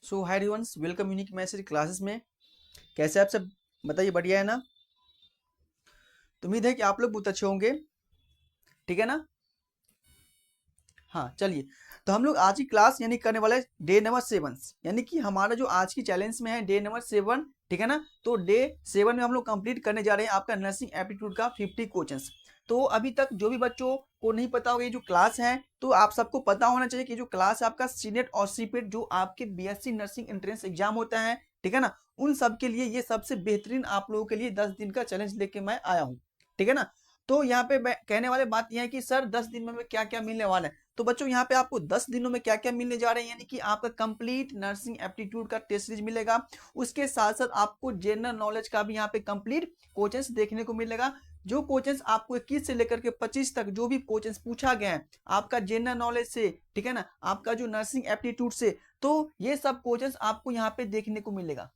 सो hi everyone, welcome unique message classes में। कैसे आप सब बताइए, बढ़िया है ना? तो उम्मीद है कि आप लोग बहुत अच्छे होंगे, ठीक है ना? हाँ, चलिए। तो हम लोग आज की क्लास यानी करने वाले डे नंबर 7, यानी कि हमारा जो आज की चैलेंज में है डे नंबर 7, ठीक है ना? तो डे 7 में हम लोग कंप्लीट करने जा रहे हैं आपका नर्सिंग एप्टीट्यूड का 50 क्वेश्चंस। तो अभी तक जो भी बच्चों को नहीं पता होगा ये जो क्लास है, तो आप सबको पता होना चाहिए कि जो क्लास है आपका सीनेट और सीपेट जो आपके बीएससी नर्सिंग एंट्रेंस एग्जाम होता है, ठीक है ना? उन सब के लिए ये सबसे बेहतरीन आप लोगों के लिए 10 दिन का चैलेंज लेके मैं आया हूँ, ठीक है ना? तो यहाँ पे कहने वाले बात यह है कि सर 10 दिन में क्या क्या मिलने वाला है। तो बच्चों यहाँ पे आपको 10 दिनों में क्या क्या मिलने जा रहे हैं, यानी कि आपका कंप्लीट नर्सिंग एप्टीट्यूड का टेस्ट सीरीज मिलेगा। उसके साथ साथ आपको जनरल नॉलेज का भी यहाँ पे कंप्लीट क्वेश्चंस देखने को मिलेगा। जो क्वेश्चंस आपको 21 से लेकर के 25 तक जो भी क्वेश्चंस पूछा गया है आपका जनरल नॉलेज से, ठीक है ना, आपका जो नर्सिंग एप्टीट्यूड से, तो ये सब क्वेश्चंस आपको यहाँ पे देखने को मिलेगा,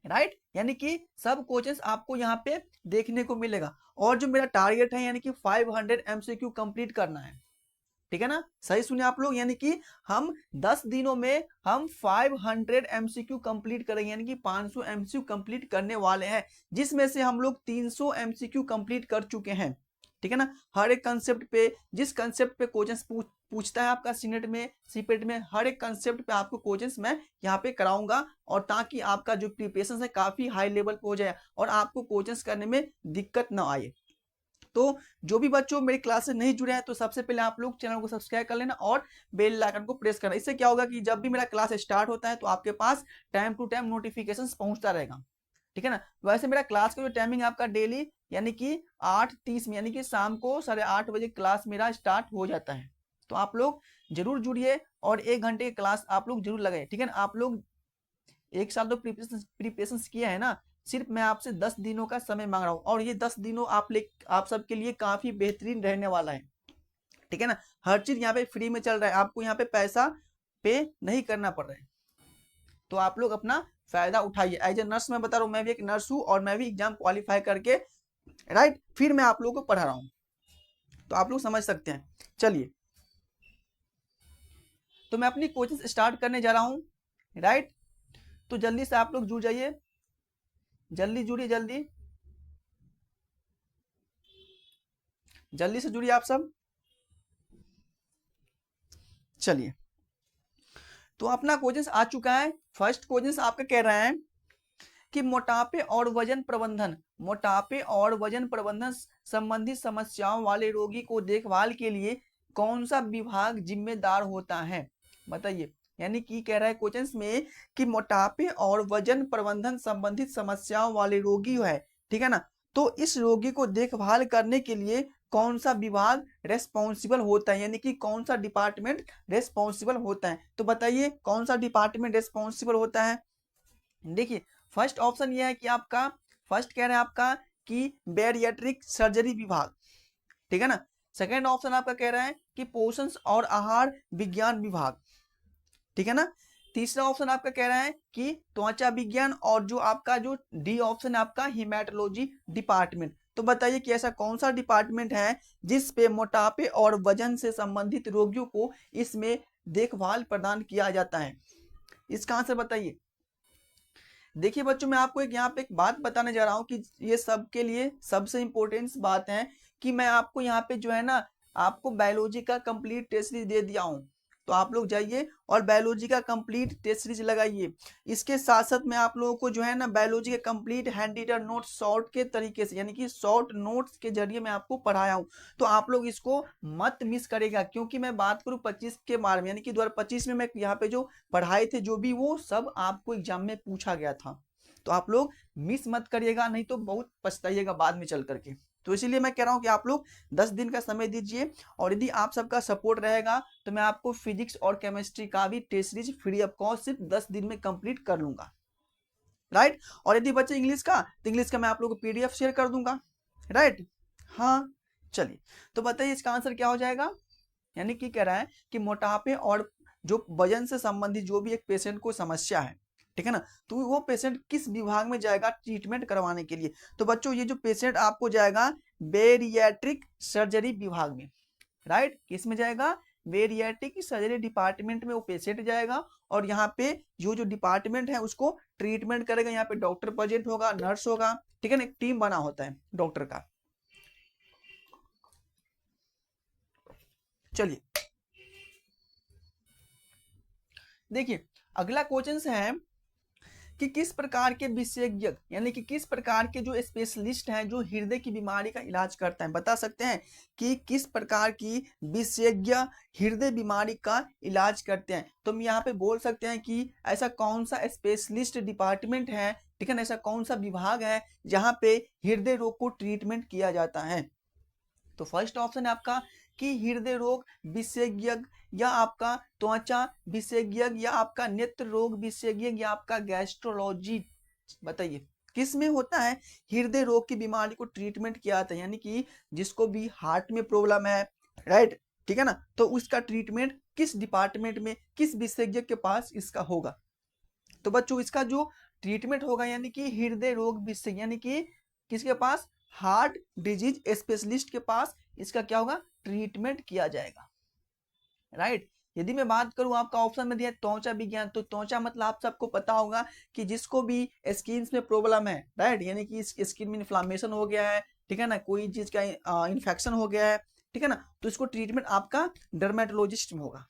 राइट? यानी कि सब क्वेश्चंस आपको यहाँ पे देखने को मिलेगा। और जो मेरा टारगेट है यानी कि 500 एमसीक्यू कंप्लीट करना है, ठीक है ना? सही सुने आप लोग, यानी कि हम 10 दिनों में हम 500 एमसीक्यू कंप्लीट करेंगे, यानी कि 500 एमसीक्यू कंप्लीट करने वाले हैं, जिसमें से हम लोग 300 एमसीक्यू कंप्लीट कर चुके हैं, ठीक है ना? हर एक कंसेप्ट पे, जिस कंसेप्ट पे क्वेश्चंस पूछता है आपका सीनेट में, सीपेट में, हर एक कंसेप्ट पे आपको क्वेश्चंस मैं यहाँ पे कराऊंगा, और ताकि आपका जो प्रिपरेशन है काफी हाई लेवल पे हो जाए और आपको क्वेश्चंस करने में दिक्कत ना आए। तो जो भी बच्चों मेरी क्लास से नहीं जुड़े हैं, तो सबसे पहले आप लोग चैनल को सब्सक्राइब कर लेना और बेल आइकन को प्रेस करना। इससे क्या होगा कि जब भी मेरा क्लास स्टार्ट होता है तो आपके पास टाइम टू टाइम नोटिफिकेशन पहुंचता रहेगा, ठीक है ना? वैसे मेरा क्लास का जो टाइमिंग आपका डेली यानी कि 8:30 में, यानी कि शाम को 8:30 बजे क्लास मेरा स्टार्ट हो जाता है। तो आप लोग जरूर जुड़िए और 1 घंटे की क्लास आप लोग जरूर लगाए, ठीक है ना? आप लोग एक साल तो प्रिपरेशन किया है ना, सिर्फ मैं आपसे 10 दिनों का समय मांग रहा हूँ, और ये 10 दिनों आप सबके लिए काफी बेहतरीन रहने वाला है, ठीक है ना? हर चीज यहाँ पे फ्री में चल रहा है, आपको यहाँ पे पैसा पे नहीं करना पड़ रहा है। तो आप लोग अपना फायदा उठाइए। एज ए नर्स मैं बता रहा हूँ, मैं भी एक नर्स हूँ और मैं भी एग्जाम क्वालिफाई करके, राइट, फिर मैं आप लोगों को पढ़ा रहा हूँ, तो आप लोग समझ सकते हैं। चलिए, तो मैं अपनी कोचिंग स्टार्ट करने जा रहा हूँ, राइट? तो जल्दी से आप लोग जुड़ जाइए, जल्दी जुड़िए, जल्दी जल्दी से जुड़िए आप सब। चलिए, तो अपना क्वेश्चन आ चुका है। फर्स्ट क्वेश्चन आपका कह रहा है कि मोटापे और वजन प्रबंधन, मोटापे और वजन प्रबंधन संबंधी समस्याओं वाले रोगी को देखभाल के लिए कौन सा विभाग जिम्मेदार होता है? बताइए। यानी कि कह रहा है क्वेश्चन में कि मोटापे और वजन प्रबंधन संबंधित समस्याओं वाले रोगी है, ठीक है ना? तो इस रोगी को देखभाल करने के लिए कौन सा विभाग रेस्पॉन्सिबल होता है, यानी कि कौन सा डिपार्टमेंट रेस्पॉन्सिबल होता है? तो बताइए कौन सा डिपार्टमेंट रेस्पॉन्सिबल होता है। देखिए, फर्स्ट ऑप्शन ये है कि आपका, फर्स्ट कह रहे हैं आपका कि बैरिएट्रिक सर्जरी विभाग, ठीक है ना? सेकेंड ऑप्शन आपका कह रहा है कि पोषण और आहार विज्ञान विभाग, ठीक है ना? तीसरा ऑप्शन आपका कह रहा है कि त्वचा विज्ञान, और जो आपका जो डी ऑप्शन है आपका हिमेटोलॉजी डिपार्टमेंट। तो बताइए कि ऐसा कौन सा डिपार्टमेंट है जिस पे मोटापे और वजन से संबंधित रोगियों को इसमें देखभाल प्रदान किया जाता है? इसका आंसर बताइए। देखिए बच्चों, मैं आपको एक यहाँ पे एक बात बताने जा रहा हूँ कि ये सबके लिए सबसे इंपॉर्टेंट बात है कि मैं आपको यहाँ पे जो है ना, आपको बायोलॉजी का कंप्लीट टेस्ट सीरीज दे दिया हूँ। तो आप लोग जाइए और बायोलॉजी का कंप्लीट टेस्ट सीरीज लगाइए। इसके साथ साथ मैं आप लोगों को जो है ना बायोलॉजी के complete handwritten note short के तरीके से, यानी कि शॉर्ट नोट्स के जरिए मैं आपको पढ़ाया हूँ। तो आप लोग इसको मत मिस करेगा, क्योंकि मैं बात करूँ 25 के बारे में, यानी कि 2025 में मैं यहाँ पे जो पढ़ाए थे जो भी, वो सब आपको एग्जाम में पूछा गया था। तो आप लोग मिस मत करिएगा, नहीं तो बहुत पछताइएगा बाद में चल करके। तो इसीलिए मैं कह रहा हूं कि आप लोग 10 दिन का समय दीजिए, और यदि आप सबका सपोर्ट रहेगा तो मैं आपको फिजिक्स और केमिस्ट्री का भी test series free of cost सिर्फ 10 दिन में कंप्लीट कर लूंगा, राइट? और यदि बच्चे इंग्लिश का, तो इंग्लिश का मैं आप लोग को पीडीएफ शेयर कर दूंगा, राइट? हाँ, चलिए, तो बताइए इसका आंसर क्या हो जाएगा। यानी कि कह रहा है कि मोटापे और जो वजन से संबंधित जो भी एक पेशेंट को समस्या है, ठीक है ना, तो वो पेशेंट किस विभाग में जाएगा ट्रीटमेंट करवाने के लिए? तो बच्चों ये जो पेशेंट आपको जाएगा बेरिएट्रिक सर्जरी विभाग में, राइट? किस में जाएगा? वेरिएटिक सर्जरी डिपार्टमेंट में वो पेशेंट जाएगा और यहाँ पे जो डिपार्टमेंट है उसको ट्रीटमेंट करेगा। यहाँ पे डॉक्टर प्रेजेंट होगा, नर्स होगा, ठीक है ना, एक टीम बना होता है डॉक्टर का। चलिए देखिए अगला क्वेश्चन है कि किस प्रकार के विशेषज्ञ यानी कि किस प्रकार के जो स्पेशलिस्ट हैं जो हृदय की बीमारी का इलाज करते हैं, बता सकते हैं कि किस प्रकार की विशेषज्ञ हृदय बीमारी का इलाज करते हैं। तो हम यहाँ पे बोल सकते हैं कि ऐसा कौन सा स्पेशलिस्ट डिपार्टमेंट है, ठीक है ना, ऐसा कौन सा विभाग है जहाँ पे हृदय रोग को ट्रीटमेंट किया जाता है। तो फर्स्ट ऑप्शन है आपका कि हृदय रोग विशेषज्ञ, या आपका त्वचा विशेषज्ञ, या आपका नेत्र रोग विशेषज्ञ, या आपका गैस्ट्रोलॉजी। बताइए किस में होता है हृदय रोग की बीमारी को ट्रीटमेंट किया जाता है, यानी कि जिसको भी हार्ट में प्रॉब्लम है, राइट, ठीक है ना, तो उसका ट्रीटमेंट किस डिपार्टमेंट में, किस विशेषज्ञ के पास इसका होगा। तो बच्चों इसका जो ट्रीटमेंट होगा यानी कि हृदय रोग विशेषज्ञ, यानी कि किसके पास, हार्ट डिजीज स्पेशलिस्ट के पास इसका क्या होगा, ट्रीटमेंट किया जाएगा, राइट। यदि मैं बात करूं आपका ऑप्शन में दिया त्वचा विज्ञान, तो त्वचा मतलब आप सबको पता होगा कि जिसको भी स्किन में प्रॉब्लम है, राइट, यानी कि स्किन में इन्फ्लामेशन हो गया है, ठीक है ना, कोई चीज का इन्फेक्शन हो गया है, ठीक है ना, तो इसको ट्रीटमेंट आपका डर्मेटोलॉजिस्ट में होगा,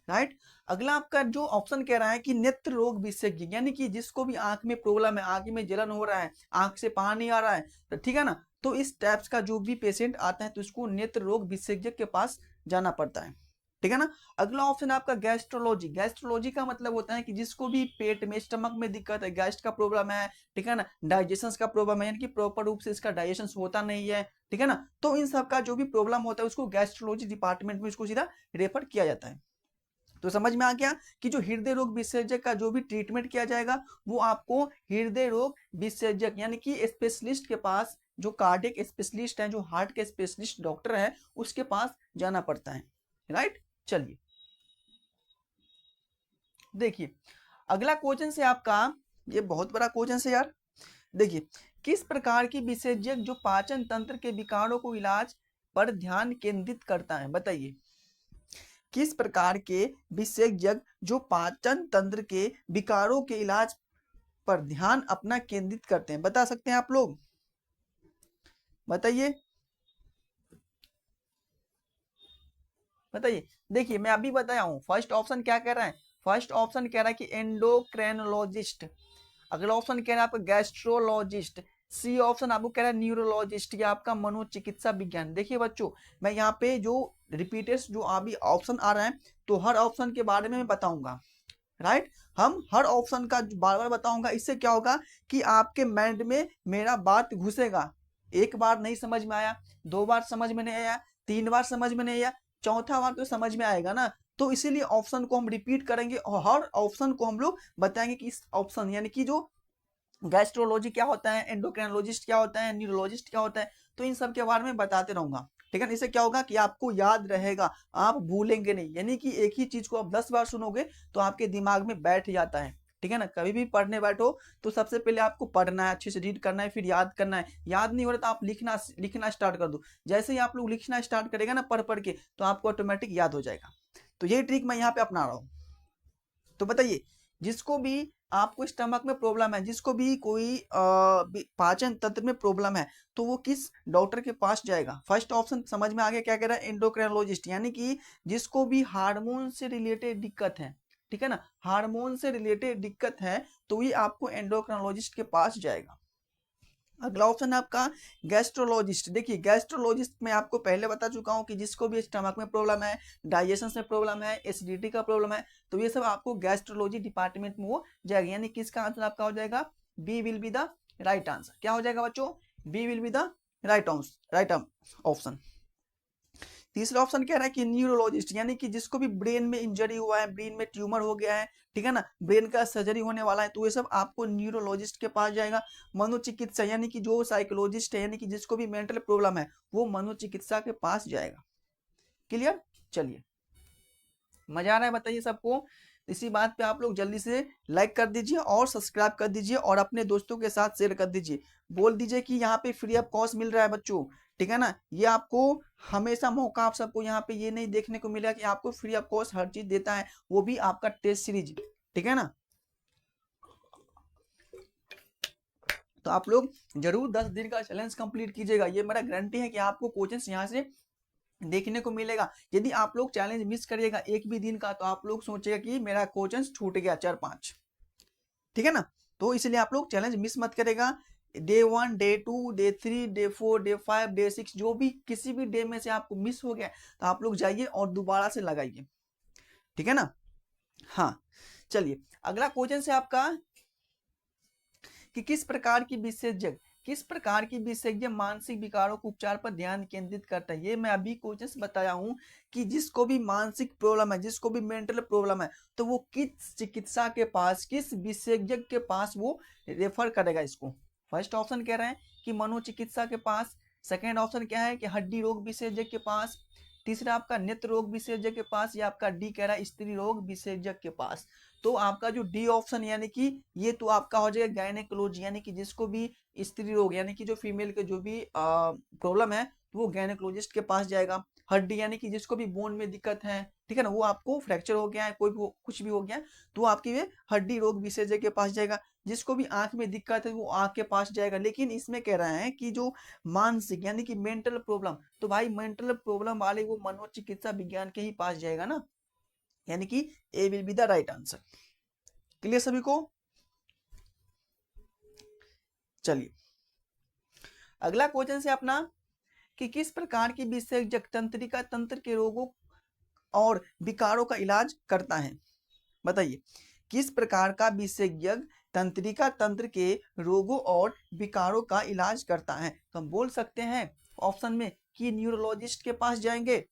राइट। अगला आपका जो ऑप्शन कह रहा है कि नेत्र रोग विशेषज्ञ, यानी कि जिसको भी आंख में प्रॉब्लम है, आंख में जलन हो रहा है, आंख से पानी आ रहा है, तो ठीक है ना, तो इस टाइप्स का जो भी पेशेंट आता है तो उसको नेत्र रोग विशेषज्ञ के पास जाना पड़ता है, ठीक है ना। अगला ऑप्शन आपका गैस्ट्रोलॉजी। गैस्ट्रोलॉजी का मतलब होता है कि जिसको भी पेट में, स्टमक में दिक्कत है, गैस का प्रॉब्लम है, ठीक है ना, डाइजेशन का प्रॉब्लम है, यानी कि प्रॉपर रूप से इसका डाइजेशन होता नहीं है, ठीक है ना, तो इन सब का जो भी प्रॉब्लम होता है उसको गैस्ट्रोलॉजी डिपार्टमेंट में उसको सीधा रेफर किया जाता है। तो समझ में आ गया कि जो हृदय रोग विशेषज्ञ का जो भी ट्रीटमेंट किया जाएगा वो आपको हृदय रोग विशेषज्ञ यानी कि स्पेशलिस्ट के पास, जो कार्डियक स्पेशलिस्ट है, जो हार्ट के स्पेशलिस्ट डॉक्टर है, उसके पास जाना पड़ता है, राइट। चलिए देखिए अगला क्वेश्चन से आपका, ये बहुत बड़ा क्वेश्चन है यार। देखिए किस प्रकार की विशेषज्ञ जो पाचन तंत्र के विकारों को इलाज पर ध्यान केंद्रित करता है, बताइए किस प्रकार के विशेषज्ञ जो पाचन तंत्र के विकारों के इलाज पर ध्यान अपना केंद्रित करते हैं, बता सकते हैं आप लोग, बताइए बताइए। देखिए मैं अभी बताया हूं, फर्स्ट ऑप्शन क्या कह रहा है, फर्स्ट ऑप्शन कह रहा है कि एंडोक्राइनोलॉजिस्ट, अगला ऑप्शन कह रहा है आपका गैस्ट्रोलॉजिस्ट, सी ऑप्शन आपको कह रहा है न्यूरोलॉजिस्ट, या आपका मनोचिकित्सा विज्ञान। देखिए बच्चों मैं यहाँ पे जो रिपीटेड जो अभी ऑप्शन आ रहा है तो हर ऑप्शन के बारे में मैं बताऊंगा, राइट, हम हर ऑप्शन का बार बार बताऊंगा। इससे क्या होगा कि आपके माइंड में मेरा बात घुसेगा, एक बार नहीं समझ में आया, दो बार समझ में नहीं आया, तीन बार समझ में नहीं आया, चौथा बार तो समझ में आएगा ना। तो इसीलिए ऑप्शन को हम रिपीट करेंगे और हर ऑप्शन को हम लोग बताएंगे कि इस ऑप्शन यानी कि जो गैस्ट्रोलॉजी क्या होता है, एंडोक्राइनोलॉजिस्ट क्या होता है, न्यूरोलॉजिस्ट क्या होता है, तो इन सब के बारे में बताते रहूंगा, ठीक है। इससे क्या होगा कि आपको याद रहेगा, आप भूलेंगे नहीं, यानी कि एक ही चीज को आप 10 बार सुनोगे तो आपके दिमाग में बैठ जाता है, ठीक है ना। कभी भी पढ़ने बैठो तो सबसे पहले आपको पढ़ना है, अच्छे से रीड करना है, फिर याद करना है, याद नहीं हो रहा तो आप लिखना स्टार्ट कर दो। जैसे ही आप लोग लिखना स्टार्ट करेगा ना पढ़ पढ़ के, तो आपको ऑटोमेटिक याद हो जाएगा। तो ये ट्रिक मैं यहाँ पे अपना रहा हूँ। तो बताइए जिसको भी आपको स्टमक में प्रॉब्लम है, जिसको भी कोई पाचन तंत्र में प्रॉब्लम है, तो वो किस डॉक्टर के पास जाएगा। फर्स्ट ऑप्शन समझ में आ गया क्या कह रहा है, एंडोक्राइनोलॉजिस्ट, यानी कि जिसको भी हार्मोन से रिलेटेड दिक्कत है, ठीक है ना, हार्मोन से रिलेटेड दिक्कत है तो ये आपको एंडोक्राइनोलॉजिस्ट के पास जाएगा। अगला ऑप्शन है आपका गैस्ट्रोलॉजिस्ट। देखिए गैस्ट्रोलॉजिस्ट में आपको पहले बता चुका हूं कि जिसको भी स्टमक में प्रॉब्लम है, डाइजेशन में प्रॉब्लम है, एसिडिटी का प्रॉब्लम है, तो ये सब आपको गैस्ट्रोलॉजी डिपार्टमेंट में वो जाएगा, यानी कि इसका आंसर आपका हो जाएगा B will be the right answer. क्या हो जाएगा बच्चों, B will be the right option. तीसरा ऑप्शन कह रहा है कि न्यूरोलॉजिस्ट, यानी कि जिसको भी ब्रेन में इंजरी हुआ है, ब्रेन में ट्यूमर हो गया है, ठीक है ना, ब्रेन का सर्जरी होने वाला है, तो ये सब आपको न्यूरोलॉजिस्ट के पास जाएगा। मनोचिकित्सा यानी कि जो साइकोलॉजिस्ट है, यानी कि जिसको भी मेंटल प्रॉब्लम है, वो मनोचिकित्सा के पास जाएगा। क्लियर। चलिए मजा आ रहा है बताइए सबको? इसी बात पे आप लोग जल्दी से लाइक कर दीजिए और सब्सक्राइब कर दीजिए और अपने दोस्तों के साथ शेयर कर दीजिए। बोल दीजिए कि यहाँ पे फ्री ऑफ कॉस्ट मिल रहा है बच्चों, ठीक है ना। ये आपको हमेशा मौका आप सबको यहाँ पे ये नहीं देखने को मिलेगा कि आपको फ्री ऑफ कॉस्ट हर चीज देता है, वो भी आपका टेस्ट सीरीज, ठीक है ना। तो आप लोग जरूर 10 दिन का चैलेंज कंप्लीट कीजिएगा, ये मेरा गारंटी है कि आपको क्वेश्चंस यहाँ से देखने को मिलेगा। यदि आप लोग चैलेंज मिस करिएगा एक भी दिन का तो आप लोग सोचेगा कि मेरा क्वेश्चंस छूट गया 4-5, ठीक है ना। तो इसलिए आप लोग चैलेंज मिस मत करेगा। Day 1, day 2, day 3, day 4, day 5, day 6 जो भी किसी भी डे में से आपको मिस हो गया तो आप लोग जाइए और दोबारा से लगाइए, ठीक है ना। हाँ चलिए अगला क्वेश्चन है आपका कि किस प्रकार की विशेषज्ञ मानसिक विकारों के उपचार पर ध्यान केंद्रित करता है। ये मैं अभी क्वेश्चन बताया हूं कि जिसको भी मानसिक प्रॉब्लम है, जिसको भी मेंटल प्रॉब्लम है, तो वो किस चिकित्सा के पास, किस विशेषज्ञ के पास वो रेफर करेगा इसको। फर्स्ट ऑप्शन कह रहे हैं कि मनोचिकित्सा के पास, सेकेंड ऑप्शन क्या है कि हड्डी रोग विशेषज्ञ के पास, तीसरा आपका नेत्र रोग विशेषज्ञ के पास, या आपका डी कह रहा है स्त्री रोग विशेषज्ञ के पास। तो आपका जो डी ऑप्शन यानी कि ये तो आपका हो जाएगा गायनेकोलॉजी, यानी कि जिसको भी स्त्री रोग यानी कि जो फीमेल के जो भी प्रॉब्लम है तो वो गायनेकोलॉजिस्ट के पास जाएगा। हड्डी यानी कि जिसको भी बोन में दिक्कत है, ठीक है ना, वो आपको फ्रैक्चर हो गया है, कोई भी कुछ भी हो गया तो वो आपकी वे हड्डी रोग विशेषज्ञ के पास जाएगा। जिसको भी आंख में दिक्कत है वो आंख के पास जाएगा। लेकिन इसमें कह रहे हैं कि जो मानसिक यानी कि मेंटल प्रॉब्लम, तो भाई मेंटल प्रॉब्लम वाले वो मनोचिकित्सा विज्ञान के ही पास जाएगा ना, यानी कि A will be the right answer. Clear सभी को? चलिए अगला क्वेश्चन से अपना कि किस प्रकार की विशेषज्ञ तंत्रिका तंत्र के रोगों और विकारों का इलाज करता है। बताइए किस प्रकार का विशेषज्ञ तंत्रिका तंत्र के रोगों और विकारों का इलाज करता है। तो हम बोल सकते हैं ऑप्शन में कि न्यूरोलॉजिस्ट के पास जाएंगे,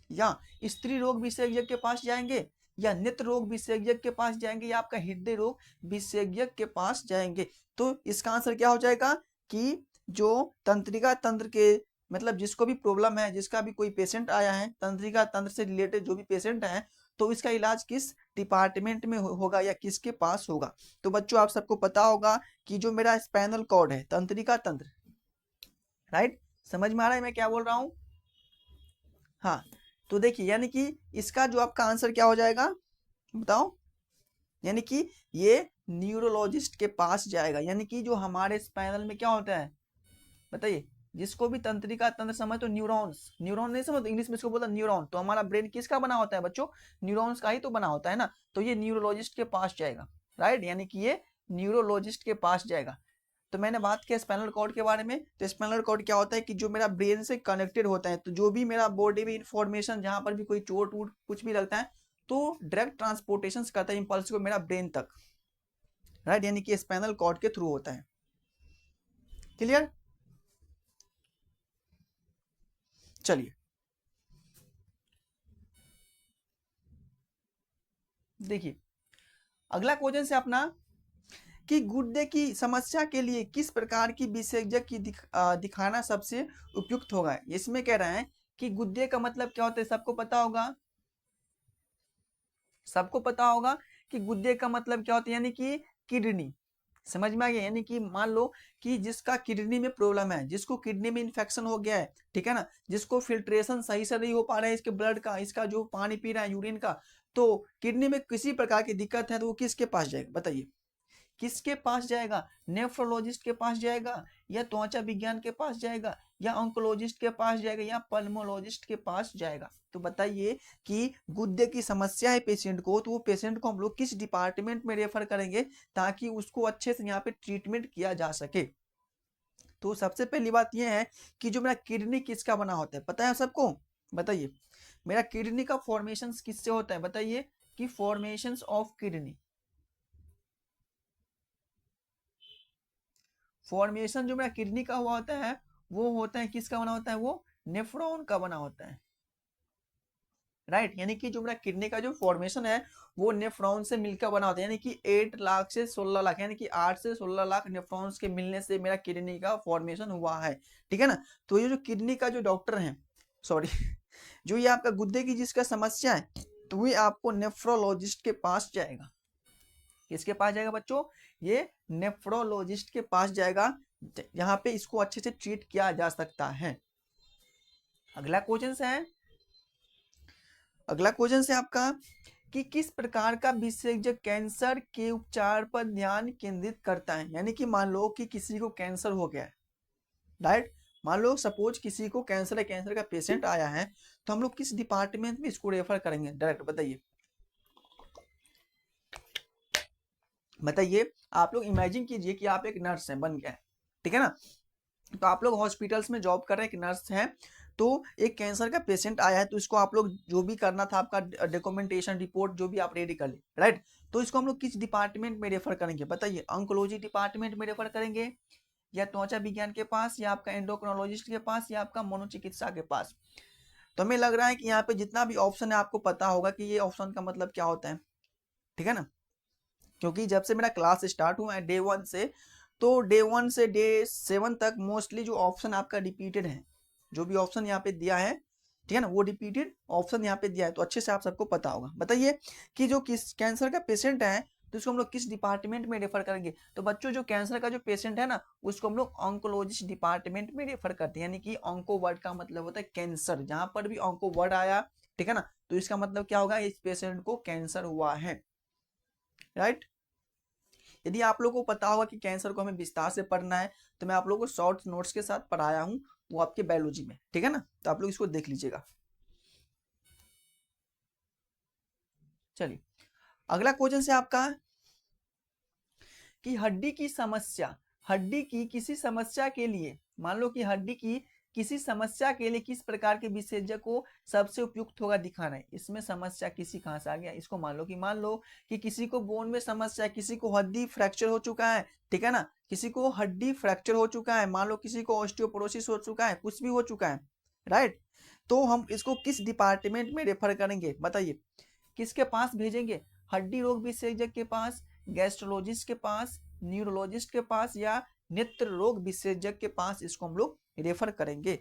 या स्त्री रोग विशेषज्ञ के पास जाएंगे, या नेत्र रोग विशेषज्ञ के पास जाएंगे, या आपका हृदय रोग विशेषज्ञ के पास जाएंगे। तो इसका आंसर क्या हो जाएगा कि जो तंत्रिका तंत्र के मतलब जिसको भी प्रॉब्लम है, जिसका भी कोई पेशेंट आया है तंत्रिका तंत्र से रिलेटेड जो भी पेशेंट है, तो इसका इलाज किस डिपार्टमेंट में होगा या किसके पास होगा। तो बच्चों आप सबको पता होगा कि जो मेरा स्पाइनल कॉर्ड है तंत्रिका तंत्र, राइट, समझ में आ रहा है मैं क्या बोल रहा हूं। हाँ तो देखिए यानी कि इसका जो आपका आंसर क्या हो जाएगा बताओ, यानी कि ये न्यूरोलॉजिस्ट के पास जाएगा। यानी कि जो हमारे स्पाइनल में क्या होता है बताइए, जिसको भी तंत्रिका तंत्र समझ तो न्यूरॉन्स, न्यूरॉन नहीं समझ इंग्लिश में इसको बोलता न्यूरॉन। तो हमारा ब्रेन किसका बना होता है बच्चों, न्यूरॉन्स का ही तो बना होता है ना। तो ये न्यूरोलॉजिस्ट के पास जाएगा, राइट, यानी कि ये न्यूरोलॉजिस्ट के पास जाएगा। तो मैंने बात किया स्पाइनल कॉर्ड के बारे में, तो स्पाइनल कॉर्ड क्या होता है कि जो मेरा ब्रेन से कनेक्टेड होता है, तो जो भी मेरा बॉडी में इंफॉर्मेशन जहां पर भी कोई चोट वोट कुछ भी लगता है तो डायरेक्ट ट्रांसपोर्टेशन करता है इंपल्स को मेरा ब्रेन तक, राइट, यानी कि स्पाइनल कॉर्ड के थ्रू होता है। क्लियर? चलिए देखिए अगला क्वेश्चन से अपना कि गुर्दे की समस्या के लिए किस प्रकार की विशेषज्ञ की दिखाना सबसे उपयुक्त होगा। इसमें कह रहे हैं कि गुर्दे का मतलब क्या होता है, सबको पता होगा, सबको पता होगा कि गुर्दे का मतलब क्या होता है, यानी कि किडनी। समझ में आ गया? यानी कि मान लो कि जिसका किडनी में प्रॉब्लम है, जिसको किडनी में इन्फेक्शन हो गया है, ठीक है ना, जिसको फिल्ट्रेशन सही से नहीं हो पा रहा है इसके ब्लड का, इसका जो पानी पी रहा है यूरिन का, तो किडनी में किसी प्रकार की दिक्कत है तो वो किसके पास जाएगा बताइए, किसके पास जाएगा, नेफ्रोलॉजिस्ट के पास जाएगा, या त्वचा विज्ञान के पास जाएगा, या ऑन्कोलॉजिस्ट के पास जाएगा, या पल्मोलॉजिस्ट के पास जाएगा। तो बताइए कि गुर्दे की समस्या है पेशेंट को, तो वो पेशेंट को हम लोग किस डिपार्टमेंट में रेफर करेंगे ताकि उसको अच्छे से यहाँ पे ट्रीटमेंट किया जा सके। तो सबसे पहली बात यह है कि जो मेरा किडनी किसका बना होता है पता है सबको, बताइए मेरा किडनी का फॉर्मेशन किससे होता है, बताइए कि फॉर्मेशन ऑफ किडनी, फॉर्मेशन जो मेरा किडनी का हुआ होता है वो होता है किसका बना होता है, वो नेफ्रॉन का बना होता है, राइट, यानी कि जो मेरा किडनी का जो फॉर्मेशन है वो नेफ्रॉन से मिलकर बना होता है। यानी कि 8 लाख से 16 लाख यानी कि 8 से 16 लाख नेफ्रॉन्स के मिलने से मेरा किडनी का फॉर्मेशन हुआ है, ठीक है ना। तो ये जो किडनी का जो डॉक्टर है, सॉरी जो ये आपका गुर्दे की जिसका समस्या है तो ये आपको नेफ्रोलॉजिस्ट के पास जाएगा। किसके पास जाएगा बच्चों? ये नेफ्रोलॉजिस्ट के पास जाएगा, यहाँ पे इसको अच्छे से ट्रीट किया जा सकता है। अगला क्वेश्चन है, अगला क्वेश्चन है आपका कि किस प्रकार का विशेषज्ञ कैंसर के उपचार पर ध्यान केंद्रित करता है। यानी कि मान लो कि किसी को कैंसर हो गया है, राइट, मान लो सपोज किसी को कैंसर है, कैंसर का पेशेंट आया है, तो हम लोग किस डिपार्टमेंट में इसको रेफर करेंगे डायरेक्ट? बताइए बताइए। आप लोग इमेजिन कीजिए कि आप एक नर्स हैं, बन गए, ठीक है ना, तो आप लोग हॉस्पिटल्स में जॉब कर रहे हैं, एक नर्स हैं, तो एक कैंसर का पेशेंट आया है, तो इसको आप लोग जो भी करना था आपका डॉक्यूमेंटेशन रिपोर्ट जो भी आप रेडी कर ले, राइट, तो इसको हम लोग किस डिपार्टमेंट में रेफर करेंगे? बताइए, ऑन्कोलॉजी डिपार्टमेंट में रेफर करेंगे, या त्वचा विज्ञान के पास, या आपका एंडोक्रोनोलॉजिस्ट के पास, या आपका मनोचिकित्सा के पास? तो हमें लग रहा है कि यहाँ पे जितना भी ऑप्शन है आपको पता होगा कि ये ऑप्शन का मतलब क्या होता है, ठीक है ना, क्योंकि जब से मेरा क्लास स्टार्ट हुआ है डे 1 से, तो डे 1 से डे 7 तक मोस्टली जो ऑप्शन आपका रिपीटेड है, जो भी ऑप्शन यहाँ पे दिया है, ठीक है ना, वो रिपीटेड ऑप्शन यहाँ पे दिया है, तो अच्छे से आप सबको पता होगा। बताइए कि जो किस कैंसर का पेशेंट है, तो इसको हम लोग किस डिपार्टमेंट में रेफर करेंगे? तो बच्चों जो कैंसर का जो पेशेंट है ना, उसको हम लोग ऑन्कोलॉजिस्ट डिपार्टमेंट में रेफर करते हैं। यानी कि ऑन्को वर्ड का मतलब होता है कैंसर, जहां पर भी ऑन्को वर्ड आया, ठीक है ना, तो इसका मतलब क्या होगा? इस पेशेंट को कैंसर हुआ है, राइट। यदि आप लोगों को पता होगा कि कैंसर को हमें विस्तार से पढ़ना है, तो मैं आप लोगों को शॉर्ट नोट्स के साथ पढ़ाया हूं, वो आपके बायोलॉजी में, ठीक है ना, तो आप लोग इसको देख लीजिएगा। चलिए, अगला क्वेश्चन से आपका कि हड्डी की समस्या, हड्डी की किसी समस्या के लिए, मान लो कि हड्डी की किसी समस्या के लिए किस प्रकार के विशेषज्ञ को सबसे उपयुक्त होगा दिखाना है। इसमें समस्या किसी कहां से आ गया? इसको मान लो कि किसी को बोन में समस्या है, किसी को हड्डी फ्रैक्चर हो चुका है, ठीक है ना, किसी को हड्डी फ्रैक्चर हो चुका है, मान लो किसी को ऑस्टियोपोरोसिस हो चुका है, कुछ भी हो चुका है, राइट, तो हम इसको किस डिपार्टमेंट में रेफर करेंगे? बताइए, किसके पास भेजेंगे? हड्डी रोग विशेषज्ञ के पास, गैस्ट्रोलॉजिस्ट के पास, न्यूरोलॉजिस्ट के पास, या नेत्र रोग विशेषज्ञ के पास इसको हम लोग रेफर करेंगे?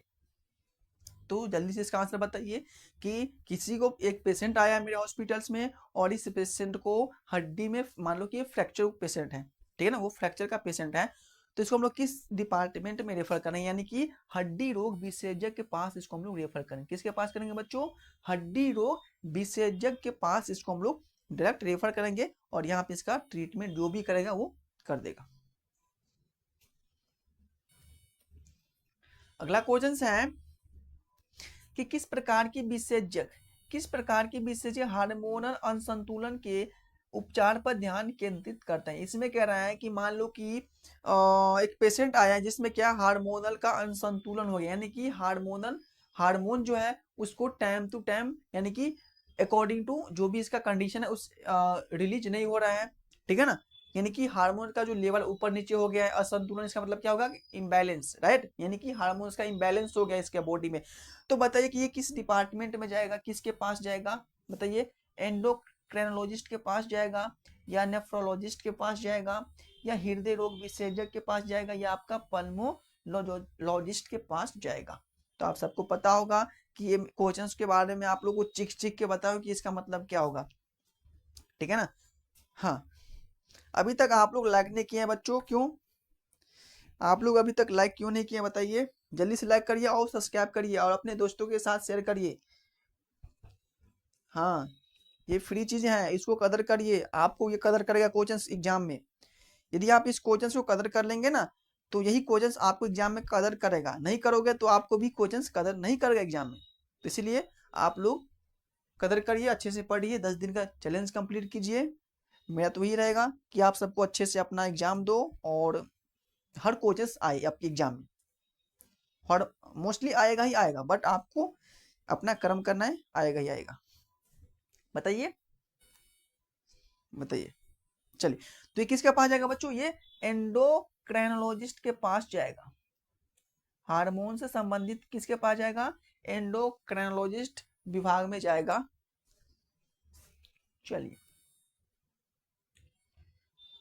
तो जल्दी से इसका आंसर बताइए कि किसी को एक पेशेंट आया है मेरे हॉस्पिटल्स में, और इस पेशेंट को हड्डी में मान लो कि फ्रैक्चर पेशेंट है, ठीक है ना, वो फ्रैक्चर का पेशेंट है, तो इसको हम लोग किस डिपार्टमेंट में रेफर करें? यानी कि हड्डी रोग विशेषज्ञ के पास इसको हम लोग रेफर करेंगे। किसके पास करेंगे बच्चों? हड्डी रोग विशेषज्ञ के पास इसको हम लोग डायरेक्ट रेफर करेंगे, और यहाँ पे इसका ट्रीटमेंट जो भी करेगा वो कर देगा। अगला क्वेश्चन है कि किस प्रकार की विशेषज्ञ हार्मोनल असंतुलन के उपचार पर ध्यान केंद्रित करते हैं। इसमें कह रहा है कि मान लो कि एक पेशेंट आया है जिसमें क्या हार्मोनल का असंतुलन हो गया, यानी कि हार्मोन जो है उसको टाइम टू टाइम, यानी कि अकॉर्डिंग टू जो भी इसका कंडीशन है उस रिलीज नहीं हो रहा है, ठीक है ना, यानी कि हार्मोन का जो लेवल ऊपर नीचे हो गया है, असंतुलन, इसका मतलब क्या होगा? इम्बैलेंस, राइट, यानी कि हार्मोन्स का इम्बैलेंस हो गया इसके बॉडी में। तो बताइए कि ये किस डिपार्टमेंट में जाएगा, किसके पास जाएगा? बताइए, एंडोक्राइनोलॉजिस्ट के पास जाएगा, या नेफ्रोलॉजिस्ट के पास जाएगा, या हृदय रोग विशेषज्ञ के पास जाएगा, या आपका पल्मोलॉजिस्ट के पास जाएगा? तो आप सबको पता होगा कि ये क्वेश्चंस के बारे में आप लोग को चिक के बताओ कि इसका मतलब क्या होगा, ठीक है ना। हाँ, अभी तक आप लोग लाइक नहीं किए हैं बच्चों, क्यों आप लोग अभी तक लाइक क्यों नहीं किए? बताइए, जल्दी से लाइक करिए और सब्सक्राइब करिए और अपने दोस्तों के साथ शेयर करिए। हाँ, ये फ्री चीजें हैं, इसको कदर करिए, आपको ये कदर करेगा क्वेश्चंस एग्जाम में। यदि आप इस क्वेश्चंस को कदर कर लेंगे ना, तो यही क्वेश्चंस आपको एग्जाम में कदर करेगा, नहीं करोगे तो आपको भी क्वेश्चंस कदर नहीं करेगा एग्जाम में। तो इसलिए आप लोग कदर करिए, अच्छे से पढ़िए, 10 दिन का चैलेंज कंप्लीट कीजिए। मेरा तो यही रहेगा कि आप सबको अच्छे से अपना एग्जाम दो, और हर कोचेस आए आपके एग्जाम में, हर मोस्टली आएगा ही आएगा, बट आपको अपना कर्म करना है, आएगा ही आएगा। बताइए बताइए। चलिए, तो ये किसके पास जाएगा बच्चों? ये एंडोक्राइनोलॉजिस्ट के पास जाएगा। हार्मोन से संबंधित किसके पास जाएगा? एंडोक्राइनोलॉजिस्ट विभाग में जाएगा। चलिए,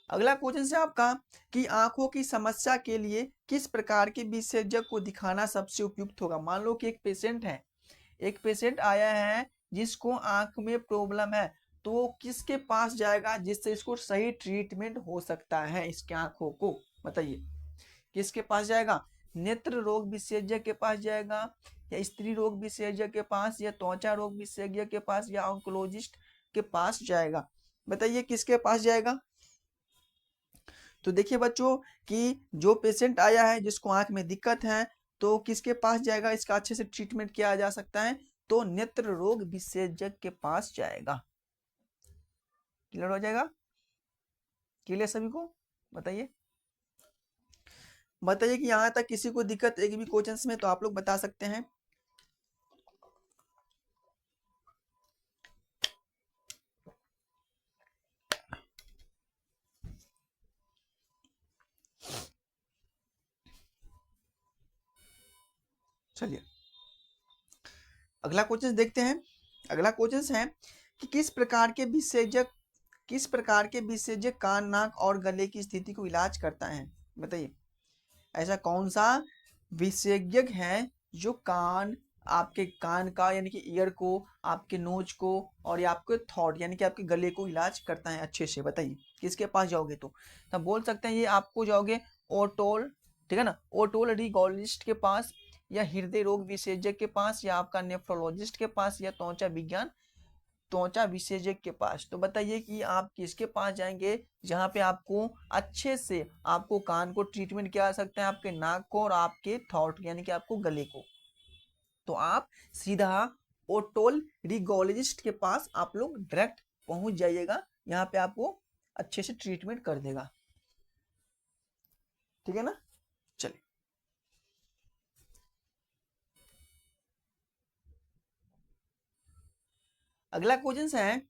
अगला क्वेश्चन से आपका कि आंखों की समस्या के लिए किस प्रकार के विशेषज्ञ को दिखाना सबसे उपयुक्त होगा? मान लो कि एक पेशेंट है, एक पेशेंट आया है जिसको आंख में प्रॉब्लम है, तो वो किसके पास जाएगा जिससे इसको सही ट्रीटमेंट हो सकता है इसके आंखों को? बताइए किसके पास जाएगा? नेत्र रोग विशेषज्ञ के पास जाएगा, या स्त्री रोग विशेषज्ञ के पास, या त्वचा रोग विशेषज्ञ के पास, या ऑन्कोलॉजिस्ट के पास जाएगा? बताइए किसके पास जाएगा? तो देखिए बच्चों कि जो पेशेंट आया है जिसको आंख में दिक्कत है, तो किसके पास जाएगा, इसका अच्छे से ट्रीटमेंट किया जा सकता है? तो नेत्र रोग विशेषज्ञ के पास जाएगा। क्लियर हो जाएगा? क्लियर सभी को? बताइए बताइए कि यहाँ तक किसी को दिक्कत एक भी क्वेश्चंस में तो आप लोग बता सकते हैं। चलिए अगला क्वेश्चन देखते हैं। अगला क्वेश्चन है कि किस प्रकार के विशेषज्ञ कान, नाक और गले की स्थिति को इलाज करता है? बताइए ऐसा कौन सा विशेषज्ञ है जो आपके कान का यानी कि ईयर को, आपके नोज को, और ये आपके थ्रोट यानी कि आपके गले को इलाज करता है अच्छे से? बताइए किसके पास जाओगे? तो हम बोल सकते हैं ये आपको जाओगे ओटोल, ठीक है ना, ओटोलरिंगोलॉजिस्ट के पास, या हृदय रोग विशेषज्ञ के पास, या आपका नेफ्रोलॉजिस्ट के पास, या त्वचा विशेषज्ञ के पास। तो बताइए कि आप किसके पास जाएंगे जहां पे आपको अच्छे से आपको कान को ट्रीटमेंट किया जा सकता है, आपके नाक को और आपके थ्रोट यानी कि आपको गले को? तो आप सीधा ओटोलरिंगोलॉजिस्ट के पास आप लोग डायरेक्ट पहुंच जाइएगा, यहाँ पे आपको अच्छे से ट्रीटमेंट कर देगा। ठीक है ना? चलिए अगला क्वेश्चन है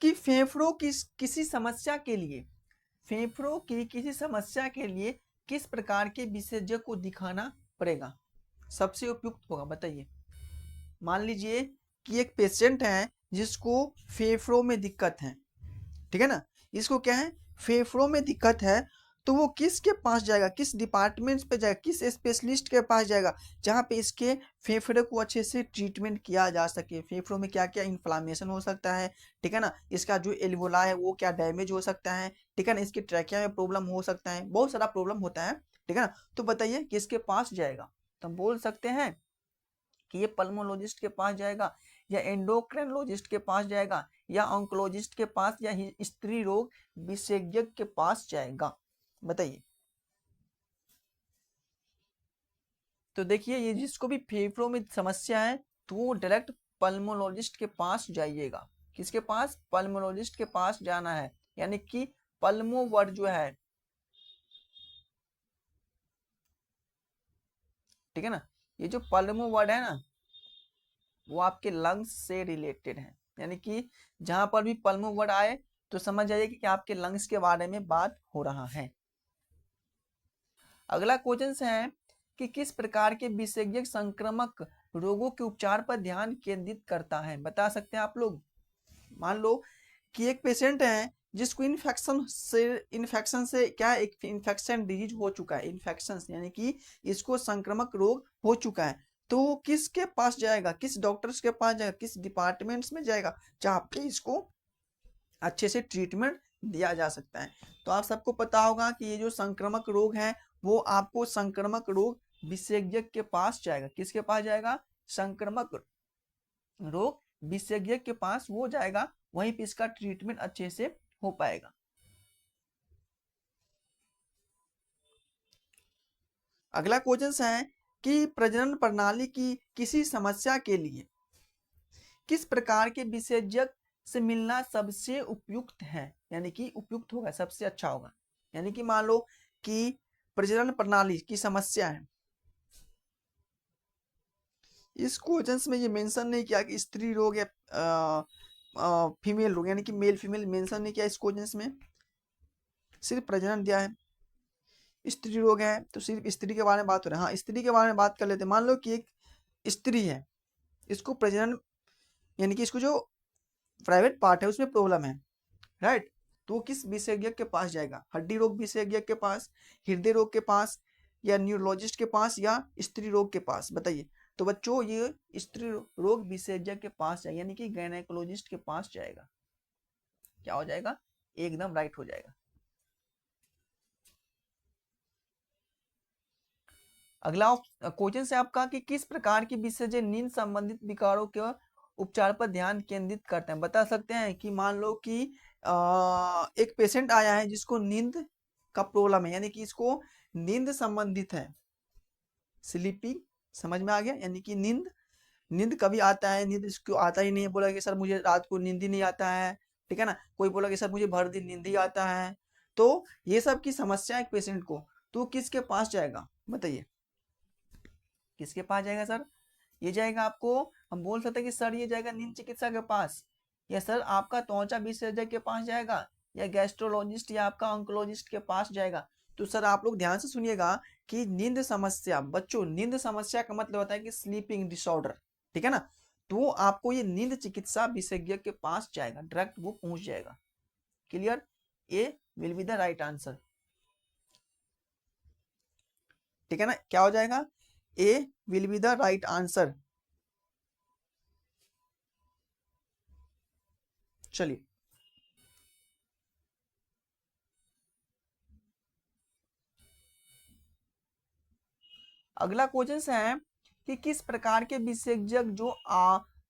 कि फेफड़ों की किसी समस्या के लिए किस प्रकार के विशेषज्ञ को दिखाना पड़ेगा, सबसे उपयुक्त होगा? बताइए मान लीजिए कि एक पेशेंट है जिसको फेफड़ों में दिक्कत है, ठीक है ना, इसको क्या है, फेफड़ों में दिक्कत है, तो वो किसके पास जाएगा, किस डिपार्टमेंट पे जाएगा, किस स्पेशलिस्ट के पास जाएगा जहाँ पे इसके फेफड़े को अच्छे से ट्रीटमेंट किया जा सके? फेफड़ों में क्या क्या इन्फ्लामेशन हो सकता है, ठीक है ना, इसका जो एल्वोला है वो क्या डैमेज हो सकता है, ठीक है ना, इसकी ट्रैकिया में प्रॉब्लम हो सकता है, बहुत सारा प्रॉब्लम होता है, ठीक है ना। तो बताइए किसके पास जाएगा? तो हम बोल सकते हैं कि ये पल्मोलॉजिस्ट के पास जाएगा, या एंडोक्रिनोलॉजिस्ट के पास जाएगा, या ऑन्कोलॉजिस्ट के पास, या स्त्री रोग विशेषज्ञ के पास जाएगा? बताइए। तो देखिए ये जिसको भी फेफड़ों में समस्या है तो वो डायरेक्ट पल्मोलॉजिस्ट के पास जाइएगा। किसके पास? पल्मोलॉजिस्ट के पास जाना है, यानी कि पल्मो वर्ड जो है, ठीक है ना, ये जो पल्मो वर्ड है ना वो आपके लंग्स से रिलेटेड है, यानी कि जहां पर भी पल्मो वर्ड आए तो समझ जाइए कि आपके लंग्स के बारे में बात हो रहा है। अगला क्वेश्चन है कि किस प्रकार के विशेषज्ञ संक्रामक रोगों के उपचार पर ध्यान केंद्रित करता है? बता सकते हैं आप लोग? मान लो कि एक पेशेंट है जिसको इन्फेक्शन से क्या, एक इन्फेक्शन डिजीज हो चुका है, इन्फेक्शन यानी कि इसको संक्रामक रोग हो चुका है, तो वो किसके पास जाएगा, किस डॉक्टर्स के पास जाएगा, किस डिपार्टमेंट्स में जाएगा जहाँ पे इसको अच्छे से ट्रीटमेंट दिया जा सकता है? तो आप सबको पता होगा कि ये जो संक्रामक रोग है वो आपको संक्रामक रोग विशेषज्ञ के पास जाएगा। किसके पास जाएगा? संक्रामक रोग विशेषज्ञ के पास वो जाएगा, वहीं पे इसका ट्रीटमेंट अच्छे से हो पाएगा। अगला क्वेश्चन है कि प्रजनन प्रणाली की किसी समस्या के लिए किस प्रकार के विशेषज्ञ से मिलना सबसे उपयुक्त है, यानी कि उपयुक्त होगा, सबसे अच्छा होगा? यानी कि मान लो कि प्रजनन प्रणाली की समस्या है, इस क्वेश्चन में ये मेंशन नहीं किया कि स्त्री रोग या फीमेल रोग, यानी कि मेल फीमेल मेंशन नहीं किया इस क्वेश्चन में, सिर्फ प्रजनन दिया है। स्त्री रोग है तो सिर्फ स्त्री के बारे में बात हो रहा है। हाँ स्त्री के बारे में बात कर लेते हैं। मान लो कि एक स्त्री है, इसको प्रजनन यानी कि इसको जो प्राइवेट पार्ट है उसमें प्रॉब्लम है, राइट, तो वो किस विशेषज्ञ के पास जाएगा? हड्डी रोग विशेषज्ञ के पास, हृदय रोग के पास, या न्यूरोलॉजिस्ट के पास, या स्त्री रोग के पास? बताइए। तो बच्चों ये स्त्री रोग विशेषज्ञ के पास जाएगा, यानी कि गायनेकोलॉजिस्ट के पास जाएगा। क्या हो जाएगा? एकदम राइट हो जाएगा। अगला क्वेश्चन से आपका कि किस प्रकार की विशेषज्ञ नींद संबंधित विकारों के उपचार पर ध्यान केंद्रित करते हैं? बता सकते हैं कि मान लो कि एक पेशेंट आया है जिसको नींद का प्रॉब्लम है, यानी कि इसको नींद संबंधित है, स्लीपिंग, समझ में आ गया? यानी कि नींद नींद कभी आता है, नींद इसको आता ही नहीं है, बोला कि सर मुझे रात को नींद ही नहीं आता है, ठीक है ना। कोई बोला कि सर मुझे भर दिन नींद ही आता है। तो ये सब की समस्या है पेशेंट को, तो किसके पास जाएगा बताइए? किसके पास जाएगा सर? ये जाएगा, आपको हम बोल सकते हैं कि सर ये जाएगा नींद चिकित्सा के पास, या सर आपका त्वचा विशेषज्ञ के पास जाएगा, या गैस्ट्रोलॉजिस्ट या आपका ऑन्कोलॉजिस्ट के पास जाएगा। तो सर आप लोग ध्यान से सुनिएगा कि नींद समस्या, बच्चों नींद समस्या का मतलब होता है कि स्लीपिंग डिसऑर्डर, ठीक है ना। तो आपको ये नींद चिकित्सा विशेषज्ञ के पास जाएगा, डायरेक्ट वो पहुंच जाएगा। Clear? A will be the right answer, ठीक है ना। क्या हो जाएगा? A will be the right answer. चलिए अगला क्वेश्चन है कि किस प्रकार के विशेषज्ञ जो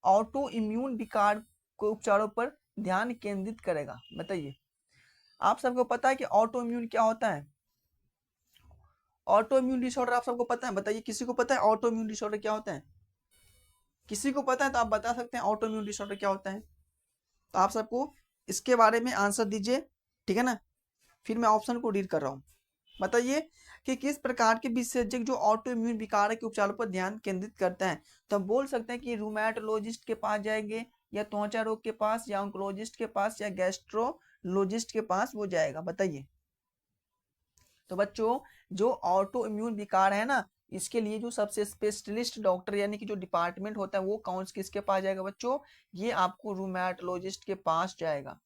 ऑटो इम्यून विकार के उपचारों पर ध्यान केंद्रित करेगा? बताइए। आप सबको पता है कि ऑटो इम्यून क्या होता है? ऑटो इम्यून डिसऑर्डर आप सबको पता है? बताइए, किसी को पता है ऑटो इम्यून डिसऑर्डर क्या होता है? किसी को पता है तो आप बता सकते हैं ऑटो इम्यून डिसऑर्डर क्या होता है। तो आप सबको इसके बारे में आंसर दीजिए, ठीक है ना। फिर मैं ऑप्शन को रीड कर रहा हूँ। बताइए कि किस प्रकार के विशेषज्ञ जो ऑटो इम्यून विकार के उपचारों पर ध्यान केंद्रित करते हैं? तो हम बोल सकते हैं कि रूमेटोलॉजिस्ट के पास जाएंगे, या त्वचा रोग के पास, या ऑन्कोलॉजिस्ट के पास, या गैस्ट्रोलॉजिस्ट के पास वो जाएगा। बताइए। तो बच्चों जो ऑटो इम्यून विकार है ना, इसके लिए जो सबसे स्पेशलिस्ट डॉक्टर यानी कि जो डिपार्टमेंट होता है वो कौन किसके पास जाएगा बच्चों? ये आपको रूमेटोलॉजिस्ट के पास जाएगा,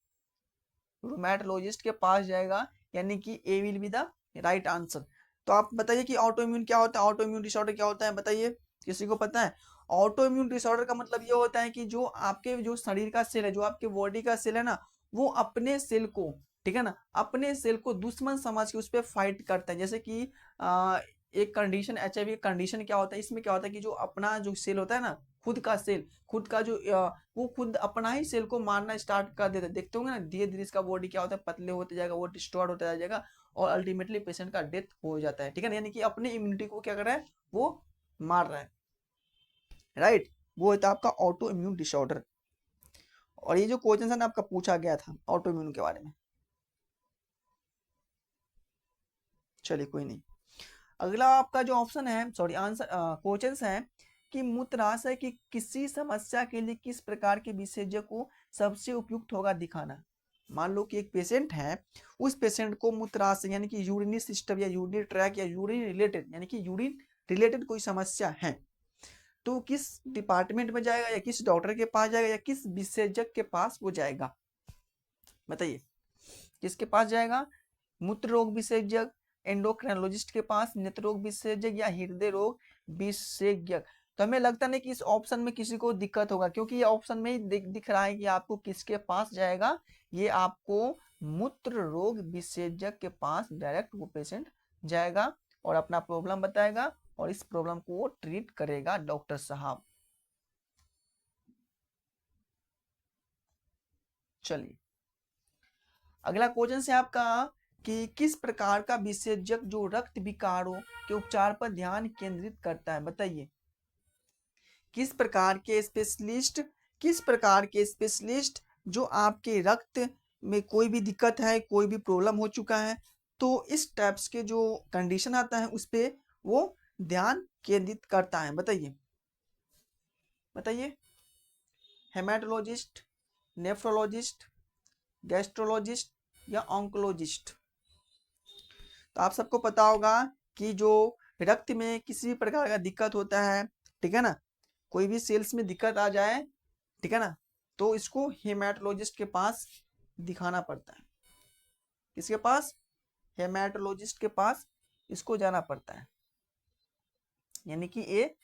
रूमेटोलॉजिस्ट के पास जाएगा, यानी कि A will be the right answer. तो आप बताइए कि ऑटो इम्यून क्या होता है, ऑटो इम्यून डिसऑर्डर क्या होता है? बताइए, किसी को पता है? ऑटो इम्यून डिसऑर्डर का मतलब ये होता है कि जो आपके जो शरीर का सेल है, जो आपके बॉडी का सेल है ना, वो अपने सेल को, ठीक है ना, अपने सेल को दुश्मन समझ के उस पर फाइट करता है। जैसे कि एक कंडीशन, HIV कंडीशन क्या होता है, इसमें क्या होता है कि जो अपना जो सेल होता है ना, खुद का सेल, खुद का जो वो खुद अपना ही सेल को मारना स्टार्ट कर देता है। देखते होंगे ना, धीरे धीरे इसका बॉडी क्या होता है, पतले होते जाएगा, वो डिस्ट्रॉयड होता जाएगा, और अल्टीमेटली पेशेंट का डेथ हो जाता है, ठीक है ना। यानी कि अपनी इम्यूनिटी को क्या कर रहा है, वो मार रहा है, राइट। वो होता है आपका ऑटो इम्यून डिसऑर्डर। और ये जो क्वेश्चन है ना आपका पूछा गया था ऑटो इम्यून के बारे में। चलिए कोई नहीं। अगला आपका जो ऑप्शन है, सॉरी आंसर, क्वेश्चन है कि मूत्राशय की किसी समस्या के लिए किस प्रकार के विशेषज्ञ को सबसे उपयुक्त होगा दिखाना? मान लो कि एक पेशेंट है, उस पेशेंट को मूत्राशय यानी कि यूरिनरी सिस्टम या यूरिनरी ट्रैक या यूरिन रिलेटेड यानी कि यूरिन रिलेटेड कोई समस्या है, तो किस डिपार्टमेंट में जाएगा, या किस डॉक्टर के पास जाएगा, या किस विशेषज्ञ के पास वो जाएगा? बताइए, किसके पास जाएगा? मूत्र रोग विशेषज्ञ, एंडोक्राइनोलॉजिस्ट के पास, नेत्र रोग विशेषज्ञ, या हृदय रोग विशेषज्ञ? तो हमें लगता नहीं कि इस ऑप्शन में किसी को दिक्कत होगा, क्योंकि ये ऑप्शन में ही दिख रहा है कि आपको किसके पास जाएगा। ये आपको मूत्र रोग विशेषज्ञ के पास डायरेक्ट वो पेशेंट जाएगा और अपना प्रॉब्लम बताएगा, और इस प्रॉब्लम को वो ट्रीट करेगा डॉक्टर साहब। चलिए अगला क्वेश्चन से आपका कि किस प्रकार का विशेषज्ञ जो रक्त विकारों के उपचार पर ध्यान केंद्रित करता है? बताइए, किस प्रकार के स्पेशलिस्ट, किस प्रकार के स्पेशलिस्ट जो आपके रक्त में कोई भी दिक्कत है, कोई भी प्रॉब्लम हो चुका है, तो इस टाइप्स के जो कंडीशन आता है उस पे वो ध्यान केंद्रित करता है? बताइए, बताइए। हेमाटोलॉजिस्ट, नेफ्रोलॉजिस्ट, गैस्ट्रोलॉजिस्ट, या ऑन्कोलॉजिस्ट? तो आप सबको पता होगा कि जो रक्त में किसी भी प्रकार का दिक्कत होता है, ठीक है ना, कोई भी सेल्स में दिक्कत आ जाए, ठीक है ना, तो इसको हेमाटोलॉजिस्ट के पास दिखाना पड़ता है। किसके पास? हेमाटोलॉजिस्ट के पास इसको जाना पड़ता है, यानी कि ये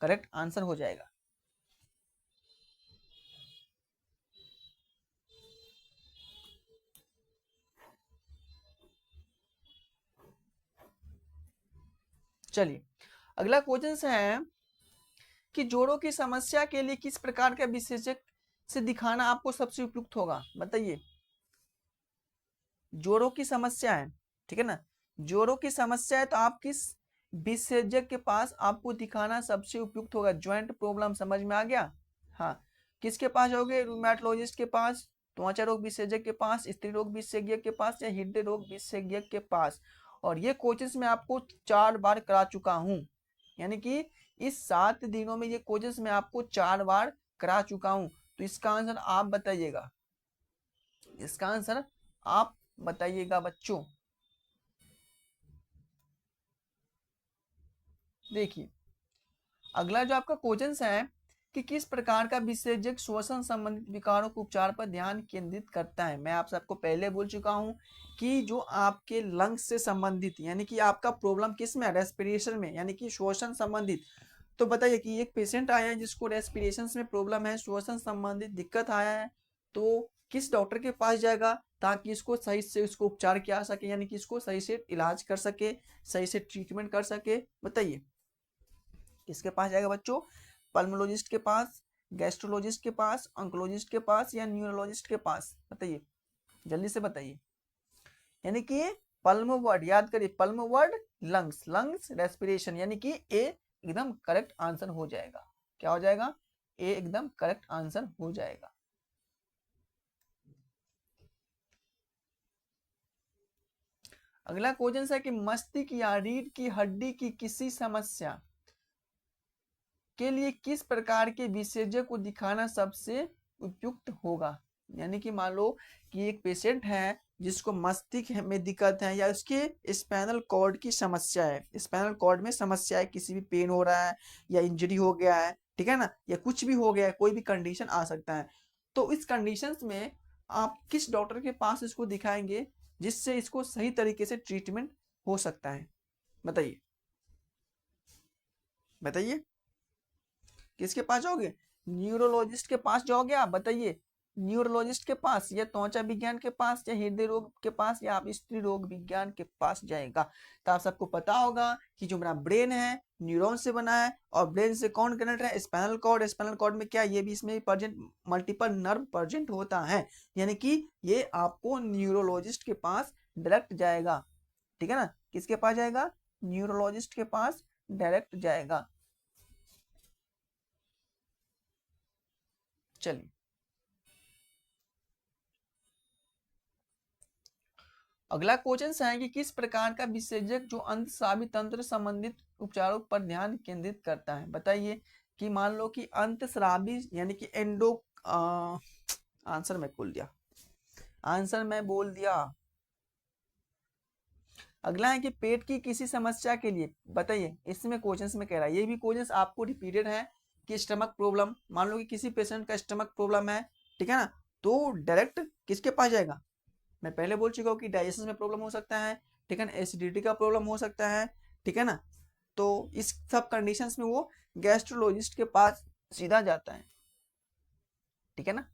करेक्ट आंसर हो जाएगा। चलिए अगला क्वेश्चन है कि जोड़ों की समस्या के लिए किस प्रकार का विशेषज्ञ से दिखाना आपको सबसे उपयुक्त होगा, बताइए। जोड़ों की समस्या है, ठीक है ना, जोड़ों की समस्या है तो आप किस विशेषज्ञ के पास आपको दिखाना सबसे उपयुक्त होगा। ज्वाइंट प्रॉब्लम समझ में आ गया। हाँ, किसके पास जाओगे, रूमेटोलॉजिस्ट के पास, त्वचा रोग विशेषज्ञ के पास, स्त्री रोग विशेषज्ञ के पास या हृदय रोग विशेषज्ञ के पास। और ये कोचिंग मैं आपको 4 बार करा चुका हूँ, यानी कि इस 7 दिनों में ये कोचिंग मैं आपको 4 बार करा चुका हूँ। तो इसका आंसर आप बताइएगा, इसका आंसर आप बताइएगा बच्चों। देखिए अगला जो आपका क्वेश्चन है कि किस प्रकार का विशेषज्ञ श्वसन संबंधित विकारों के उपचार पर ध्यान केंद्रित करता है। मैं आप सबको पहले बोल चुका हूं कि जो आपके लंग्स से संबंधित, यानी कि आपका प्रॉब्लम किस में, रेस्पिरेशन में, यानी कि श्वसन संबंधित। तो बताइए कि एक पेशेंट आया है जिसको रेस्पिरेशन में प्रॉब्लम है, श्वसन संबंधित दिक्कत आया है, तो किस डॉक्टर के पास जाएगा ताकि इसको सही से उसको उपचार किया सके, यानी कि इसको सही से इलाज कर सके, सही से ट्रीटमेंट कर सके। बताइए किसके पास जाएगा बच्चों, पल्मोलॉजिस्ट के पास, गैस्ट्रोलॉजिस्ट के पास, ऑन्कोलॉजिस्ट के पास या न्यूरोलॉजिस्ट के पास। बताइए जल्दी से बताइए। यानी कि पल्मो वर्ड याद करिए, pulmo word lungs, lungs respiration, यानी कि ए एकदम करेक्ट आंसर हो जाएगा। क्या हो जाएगा, ए एकदम करेक्ट आंसर हो जाएगा। अगला क्वेश्चन है कि मस्तिष्क या रीढ़ की हड्डी की किसी समस्या के लिए किस प्रकार के विशेषज्ञ को दिखाना सबसे उपयुक्त होगा। यानी कि मान लो कि एक पेशेंट है जिसको मस्तिष्क में दिक्कत है या उसके स्पाइनल कॉर्ड की समस्या है, स्पाइनल कॉर्ड में समस्या है, किसी भी पेन हो रहा है या इंजरी हो गया है, ठीक है ना, या कुछ भी हो गया है, कोई भी कंडीशन आ सकता है। तो इस कंडीशंस में आप किस डॉक्टर के पास इसको दिखाएंगे जिससे इसको सही तरीके से ट्रीटमेंट हो सकता है। बताइए बताइए किसके पास जाओगे, न्यूरोलॉजिस्ट के पास जाओगे आप। बताइए न्यूरोलॉजिस्ट के पास या त्वचा विज्ञान के पास या हृदय रोग के पास या आप स्त्री रोग विज्ञान के पास जाएगा। तो आप सबको पता होगा कि जो मेरा ब्रेन है न्यूरॉन से बना है और ब्रेन से कौन कनेक्ट है, स्पाइनल कॉर्ड। स्पाइनल कॉर्ड में क्या, ये भी इसमें प्रेजेंट मल्टीपल नर्व प्रेजेंट होता है, यानी कि ये आपको न्यूरोलॉजिस्ट के पास डायरेक्ट जाएगा। ठीक है ना, किसके पास जाएगा, न्यूरोलॉजिस्ट के पास डायरेक्ट जाएगा। चलिए अगला क्वेश्चन है कि किस प्रकार का विशेषज्ञ जो अंतस्रावी तंत्र संबंधित उपचारों पर ध्यान केंद्रित करता है। बताइए कि मान लो कि अंतस्रावी यानी कि एंडो आंसर मैं बोल दिया, आंसर मैं बोल दिया। अगला है कि पेट की किसी समस्या के लिए। बताइए इसमें क्वेश्चंस में कह रहा है, ये भी क्वेश्चंस आपको रिपीटेड है कि स्टमक प्रॉब्लम, मान लो कि किसी पेशेंट का स्टमक प्रॉब्लम है, ठीक है ना, तो डायरेक्ट किसके पास जाएगा। मैं पहले बोल चुका हूँ कि डाइजेशन में प्रॉब्लम हो सकता है, ठीक है ना, एसिडिटी का प्रॉब्लम हो सकता है, ठीक है ना, तो इस सब कंडीशंस में वो गैस्ट्रोलॉजिस्ट के पास सीधा जाता है। ठीक है ना,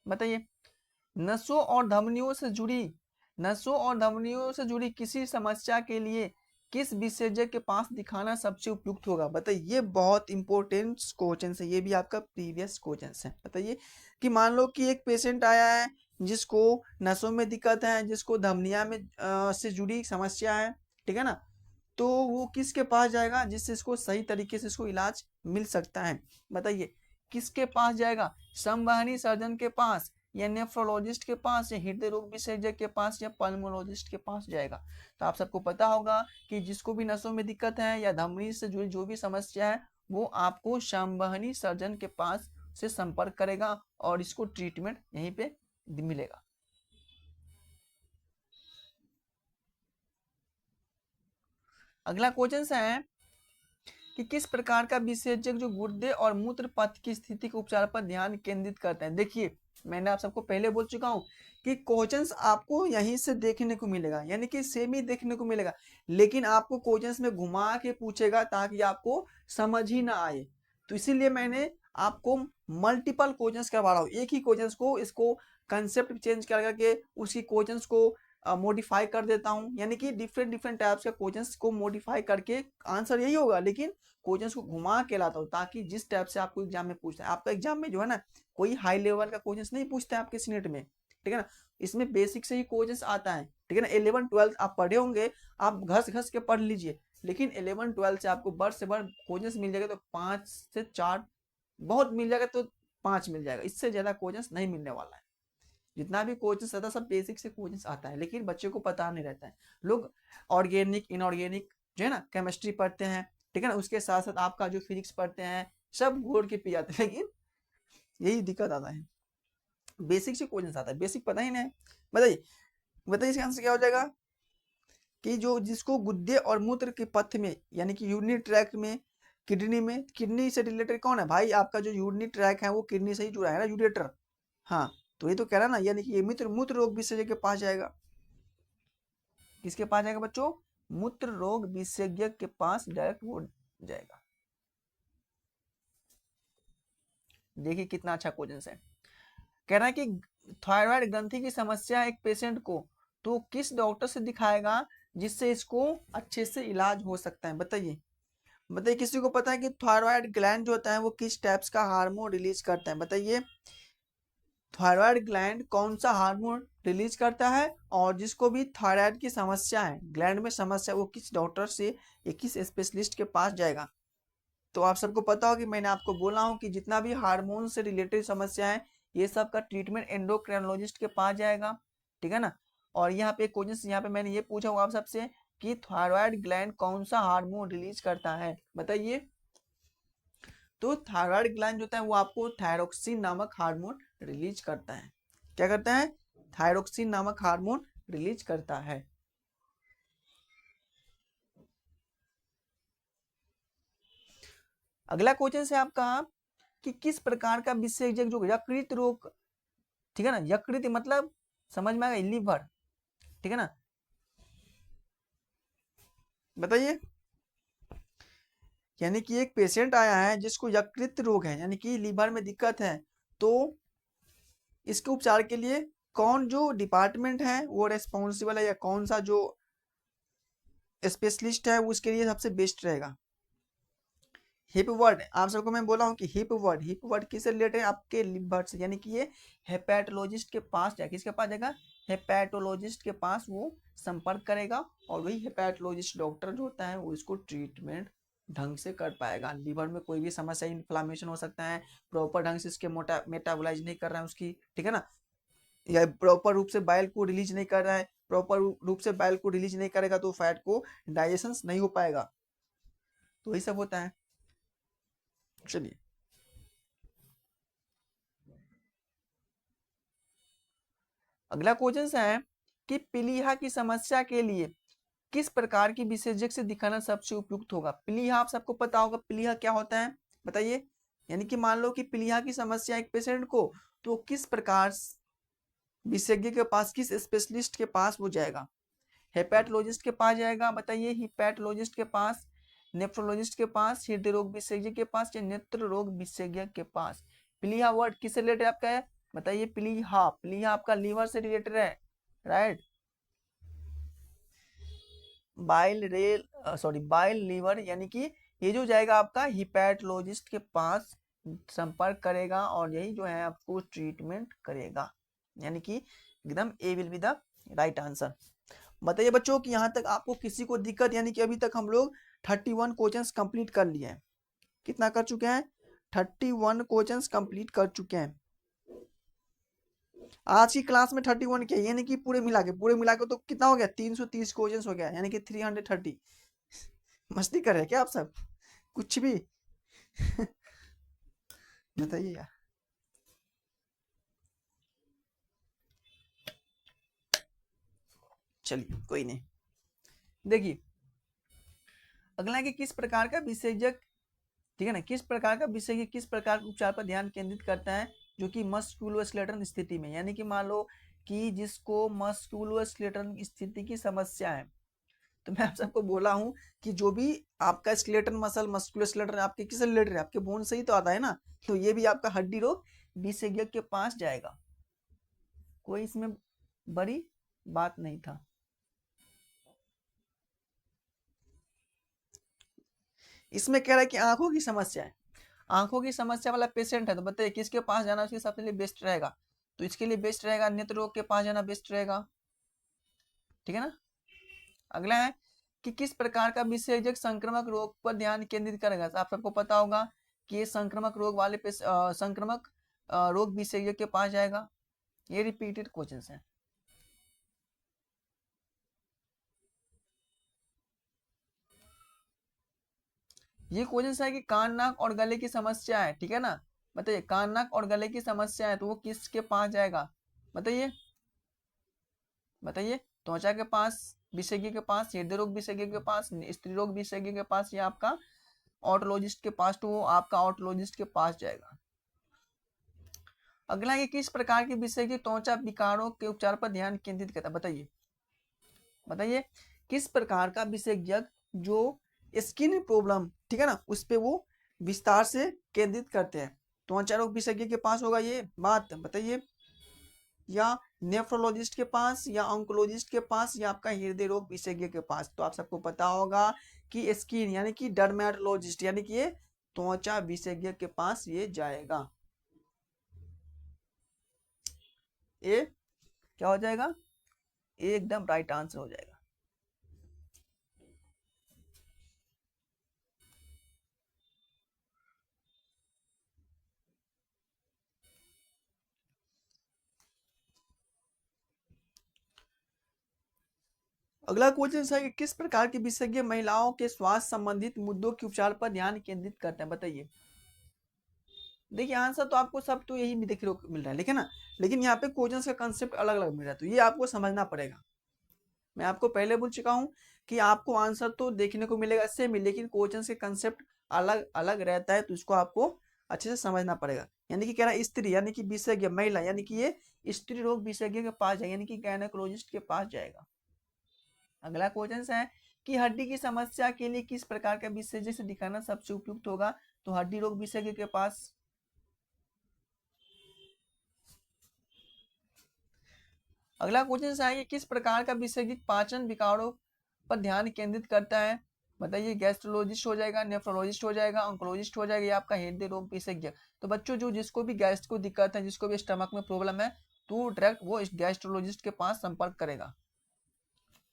बताइए नसों और धमनियों से जुड़ी, नसों और धमनियों से जुड़ी किसी समस्या के लिए किस विशेषज्ञ के पास दिखाना सबसे उपयुक्त होगा। बताइए ये बहुत इंपॉर्टेंट क्वेश्चन है, ये भी आपका प्रीवियस क्वेश्चन है। बताइए कि मान लो कि एक पेशेंट आया है जिसको नसों में दिक्कत है, जिसको धमनिया में से जुड़ी समस्या है, ठीक है ना, तो वो किसके पास जाएगा जिससे इसको सही तरीके से इसको इलाज मिल सकता है। बताइए किसके पास जाएगा, संवहनी सर्जन के पास या नेफ्रोलॉजिस्ट के पास या हृदय रोग विशेषज्ञ के पास या पल्मोलॉजिस्ट के पास जाएगा। तो आप सबको पता होगा कि जिसको भी नसों में दिक्कत है या धमनी से जुड़ी जो भी समस्या है वो आपको संवहनी सर्जन के पास से संपर्क करेगा और इसको ट्रीटमेंट यहीं पे मिलेगा। अगला क्वेश्चन है कि किस प्रकार का विशेषज्ञ जो गुर्दे और मूत्र पथ की स्थिति के उपचार पर ध्यान केंद्रित करते हैं। देखिए मैंने आप सबको पहले बोल चुका हूं कि क्वेश्चंस आपको यहीं से देखने को मिलेगा, यानी कि सेम ही देखने को मिलेगा, लेकिन आपको क्वेश्चंस में घुमा के पूछेगा ताकि आपको समझ ही ना आए। तो इसीलिए मैंने आपको मल्टीपल क्वेश्चंस करवा रहा हूँ, एक ही क्वेश्चंस को इसको कंसेप्ट चेंज कर करके उसी क्वेश्चंस को मॉडिफाई कर देता हूँ, यानी कि डिफरेंट डिफरेंट टाइप्स के क्वेश्चंस को मॉडिफाई करके आंसर यही होगा, लेकिन क्वेश्चंस को घुमा के लाता हूँ ताकि जिस टाइप से आपको एग्जाम में पूछता है, आपका एग्जाम में जो है ना कोई हाई लेवल का क्वेश्चंस नहीं पूछता है आपके सीनेट में, ठीक है ना, इसमें बेसिक से ही क्वेश्चंस आता है, ठीक है ना। 11 12 आप पढ़े होंगे, आप घस घस के पढ़ लीजिए, लेकिन 11 12 से आपको बढ़ से बढ़ क्वेश्चंस मिल जाएगा तो 5 से 4, बहुत मिल जाएगा तो 5 मिल जाएगा, इससे ज्यादा क्वेश्चंस नहीं मिलने वाला है। जितना भी क्वेश्चंस आता है सब बेसिक से क्वेश्चंस आता है, लेकिन बच्चे को पता नहीं रहता है। लोग ऑर्गेनिक इनऑर्गेनिक जो है ना केमिस्ट्री पढ़ते हैं, ठीक है ना, उसके साथ साथ आपका जो फिजिक्स पढ़ते हैं सब घोड़ के पी जाते हैं, लेकिन यही दिक्कत आता है, बेसिक से क्वेश्चन आता है, बेसिक पता ही नहीं है। बताइए बताइए इसका आंसर क्या हो जाएगा कि जो जिसको गुद्दे और मूत्र के पथ में यानी कि यूरिनरी ट्रैक में किडनी से रिलेटेड कौन है भाई, आपका जो यूरिनरी ट्रैक है वो किडनी से ही जुड़ा है ना, यूरेटर। हाँ, तो ये तो कह रहा ना, यानी कि ये मूत्र मूत्र रोग विशेषज्ञ के पास जाएगा। किसके पास जाएगा बच्चों? मूत्र रोग विशेषज्ञ के पास डायरेक्ट वो जाएगा। देखिए कितना अच्छा क्वेश्चन है। कह रहा है कि थायराइड ग्रंथि की समस्या एक पेशेंट को तो किस डॉक्टर से दिखाएगा जिससे इसको अच्छे से इलाज हो सकता है? बताइए बताइए, किसी को पता है कि थायराइड ग्लैंड जो होता है वो किस टाइप्स का हार्मोन रिलीज करता है? बताइए थायराइड ग्लैंड कौन सा हार्मोन रिलीज करता है, और जिसको भी थायराइड की समस्या है, ग्लैंड में समस्या, वो किस डॉक्टर से या किस स्पेशलिस्ट के पास जाएगा? तो आप सबको पता हो कि मैंने आपको बोला हूं कि जितना भी हार्मोन से रिलेटेड समस्या है ये सब का ट्रीटमेंट एंडोक्राइनोलॉजिस्ट के पास जाएगा, ठीक है ना। और यहाँ पे क्वेश्चन यहाँ पे मैंने ये पूछा हुआ आप सबसे कि थायराइड ग्लैंड कौन सा हार्मोन रिलीज करता है, बताइए। तो थायराइड ग्लैंड जो होता है वो आपको थायरोक्सिन नामक हार्मोन रिलीज करता है। क्या करता है? थायरोक्सिन नामक हार्मोन रिलीज करता है। अगला क्वेश्चन है आपका कि किस प्रकार का विशेषज्ञ जो यकृत रोग, ठीक है ना, यकृत मतलब समझ में आएगा, लीवर, ठीक है ना, बताइए। यानी कि एक पेशेंट आया है जिसको यकृत रोग है, यानी कि लीवर में दिक्कत है, तो इसके उपचार के लिए कौन जो डिपार्टमेंट है वो रेस्पॉन्सिबल है, या कौन सा जो स्पेशलिस्ट है वो उसके लिए सबसे बेस्ट रहेगा? हिप वर्ड, आप सबको मैं बोला हूँ कि हिप वर्ड किससे रिलेटेड है? आपके लिवर से, यानी कि ये हेपेटोलॉजिस्ट के पास जाएगा। किसके पास जाएगा? हेपेटोलॉजिस्ट के पास वो संपर्क करेगा, और वही हेपेटोलॉजिस्ट डॉक्टर जो होता है वो इसको ट्रीटमेंट ढंग से कर पाएगा। लीवर में कोई भी समस्या, इन्फ्लामेशन हो सकता है, प्रॉपर ढंग से इसके मेटाबोलाइज नहीं कर रहा है उसकी, ठीक है ना, या प्रॉपर रूप से बाइल को रिलीज नहीं कर रहा है, प्रॉपर रूप से बाइल को रिलीज नहीं करेगा तो फैट को डाइजेशन नहीं हो पाएगा, तो यही सब होता है। चलिए अगला क्वेश्चन है कि पीलिया की समस्या के लिए किस प्रकार की विशेषज्ञ से दिखाना सबसे उपयुक्त होगा? पीलिया आप सबको पता होगा, पीलिया क्या होता है बताइए। यानी कि मान लो कि पीलिया की समस्या एक पेशेंट को, तो किस प्रकार विशेषज्ञ के पास, किस स्पेशलिस्ट के पास वो जाएगा? हेपेटोलॉजिस्ट के पास जाएगा, बताइए, हिपैटोलॉजिस्ट के पास, नेफ्रोलॉजिस्ट के पास, हृदय रोग विशेषज्ञ के पास, या नेत्र रोग विशेषज्ञ के पास? प्लीहा वर्ड किससे रिलेटेड आपका है? बताइए। प्लीहा, प्लीहा आपका लीवर से रिलेटेड है, right. Bile rail sorry bile liver, यानी कि ये जो जाएगा आपका हिपैटोलॉजिस्ट के पास संपर्क करेगा, और यही जो है आपको ट्रीटमेंट करेगा, यानी कि एकदम A will be the right answer. बताइए बच्चों कि यहाँ तक आपको किसी को दिक्कत, यानी कि अभी तक हम लोग 31 क्वेश्चंस कंप्लीट कर लिए हैं। कितना कर चुके हैं? 31 क्वेश्चंस कंप्लीट कर चुके हैं। आज की क्लास में 31 के, यानी कि पूरे मिला के तो कितना हो गया? 330 क्वेश्चंस हो गया, यानी कि 330। मस्ती कर रहे हैं क्या आप सब? कुछ भी बताइए यार। चलिए कोई नहीं। देखिए अगला है कि किस प्रकार का विशेषज्ञ, ठीक है ना, किस प्रकार का विशेषज्ञ किस प्रकार के उपचार पर ध्यान केंद्रित करता है जो कि मस्कुलोस्केलेटल स्थिति में, यानी कि मान लो कि जिसको मस्कुलोस्केलेटल स्थिति की समस्या है। तो मैं आप सबको बोला हूं कि जो भी आपका स्केलेटन मसल मस्कुलोस्केलेटल आपके किस रिलेटेड है, आपके बोन से ही तो आता है ना, तो ये भी आपका हड्डी रोग विशेषज्ञ के पास जाएगा। कोई इसमें बड़ी बात नहीं था। इसमें कह रहा है कि आंखों की समस्या है, आंखों की समस्या वाला पेशेंट है, तो बताइए किसके पास जाना उसके सबसे लिए बेस्ट रहेगा। तो इसके लिए बेस्ट रहेगा नेत्र रोग के पास जाना बेस्ट रहेगा, ठीक है ना। अगला है कि किस प्रकार का विशेषज्ञ संक्रामक रोग पर ध्यान केंद्रित करेगा। तो आप सबको पता होगा कि ये संक्रामक रोग वाले पे संक्रामक रोग विशेषज्ञ के पास जाएगा। ये रिपीटेड क्वेश्चन है। ये क्वेश्चन है कि कान नाक और गले की समस्या है, ठीक है ना। बताइए कान नाक और गले की समस्या है तो वो किसके पास जाएगा, बताइए बताइए। त्वचा के पास विशेषज्ञ के पास, हृदय रोग विशेषज्ञ के पास, स्त्री रोग विशेषज्ञ के पास, या आपका ऑटोलॉजिस्ट के पास, तो वो आपका ऑटोलॉजिस्ट के पास जाएगा। अगला ये किस प्रकार के विशेषज्ञ त्वचा विकारों के उपचार पर ध्यान केंद्रित करता है, बताइए बताइए। किस प्रकार का विशेषज्ञ जो स्किन प्रॉब्लम, ठीक है ना, उस पे वो विस्तार से केंद्रित करते हैं। त्वचा रोग विशेषज्ञ के पास होगा ये बात, बताइए, या नेफ्रोलॉजिस्ट के पास, या ऑन्कोलॉजिस्ट के पास, या आपका हृदय रोग विशेषज्ञ के पास। तो आप सबको पता होगा कि स्किन यानी कि डर्मेटोलॉजिस्ट यानी कि ये त्वचा विशेषज्ञ के पास ये जाएगा। ए क्या हो जाएगा, एकदम राइट आंसर हो जाएगा। अगला क्वेश्चन है कि किस प्रकार के विशेषज्ञ महिलाओं के स्वास्थ्य संबंधित मुद्दों के उपचार पर ध्यान केंद्रित करते हैं, बताइए। देखिए आंसर तो आपको सब तो यही देखने को मिल रहा है, लेकिन ना, लेकिन यहाँ पे क्वेश्चन का कंसेप्ट अलग अलग मिल रहा है, तो ये आपको समझना पड़ेगा। मैं आपको पहले बोल चुका हूँ कि आपको आंसर तो देखने को मिलेगा सेम ही, लेकिन क्वेश्चन के कंसेप्ट अलग अलग रहता है, तो इसको आपको अच्छे से समझना पड़ेगा। यानी कि कह रहा है स्त्री यानी कि विशेषज्ञ, महिला यानी कि ये स्त्री रोग विशेषज्ञ के पास जाएगा, यानी कि गायनेकोलॉजिस्ट के पास जाएगा। अगला क्वेश्चन है कि हड्डी की समस्या के लिए किस प्रकार का विशेषज्ञ से दिखाना सबसे उपयुक्त होगा। तो हड्डी रोग विशेषज्ञ के पास। अगला क्वेश्चन है कि किस प्रकार का विशेषज्ञ पाचन विकारों पर ध्यान केंद्रित करता है, बताइए। गैस्ट्रोलॉजिस्ट हो जाएगा, नेफ्रोलॉजिस्ट हो जाएगा, ऑन्कोलॉजिस्ट हो जाएगा, या आपका हृदय रोग विशेषज्ञ। तो बच्चों जो जिसको भी गैस को दिक्कत है, जिसको भी स्टमक में प्रॉब्लम है, तो डायरेक्ट वो गैस्ट्रोलॉजिस्ट के पास संपर्क करेगा,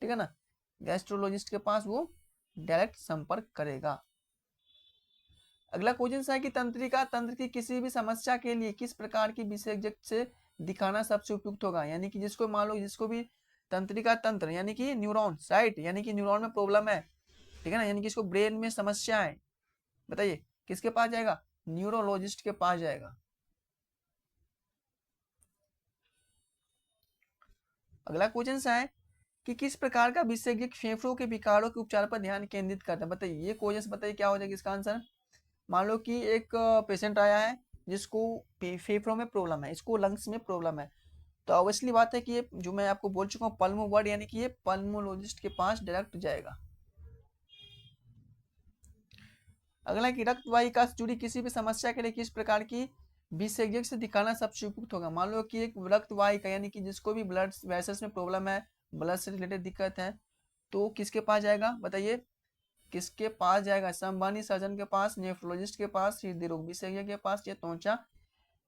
ठीक है ना। गैस्ट्रोलॉजिस्ट के पास वो डायरेक्ट संपर्क करेगा। अगला क्वेश्चन है कि तंत्रिका तंत्र की किसी भी समस्या के लिए किस प्रकार की विशेषज्ञ से दिखाना सबसे उपयुक्त होगा। यानी कि जिसको मान लो जिसको भी तंत्रिका तंत्र यानी कि न्यूरॉन साइट यानी कि न्यूरॉन में प्रॉब्लम है, ठीक है ना, यानी कि इसको ब्रेन में समस्या है, बताइए किसके पास जाएगा, न्यूरोलॉजिस्ट के पास जाएगा। अगला क्वेश्चन है कि किस प्रकार का विशेषज्ञ फेफड़ों के विकारों के उपचार पर ध्यान केंद्रित करता है, बताइए। ये क्वेश्चन बताइए क्या हो जाएगा इसका आंसर। मान लो कि एक पेशेंट आया है जिसको फेफड़ों में प्रॉब्लम है, इसको लंग्स में प्रॉब्लम है, तो ऑब्वियसली बात है कि ये जो मैं आपको बोल चुका हूँ पल्मो वर्ड, यानी कि ये पल्मोलॉजिस्ट के पास डायरेक्ट जाएगा। अगला कि रक्त वाहिका से जुड़ी किसी भी समस्या के लिए किस प्रकार की विशेषज्ञ से दिखाना सबसे उपयुक्त होगा। मान लो कि एक रक्त वाहिका यानी कि जिसको भी ब्लड वेसल्स में प्रॉब्लम है, ब्लड से रिलेटेड दिक्कत है, तो किसके पास जाएगा, बताइए किसके पास जाएगा, संबानी सर्जन के पास, नेफ्रोलॉजिस्ट के पास, हृदय रोग विशेषज्ञ के पास, या त्वचा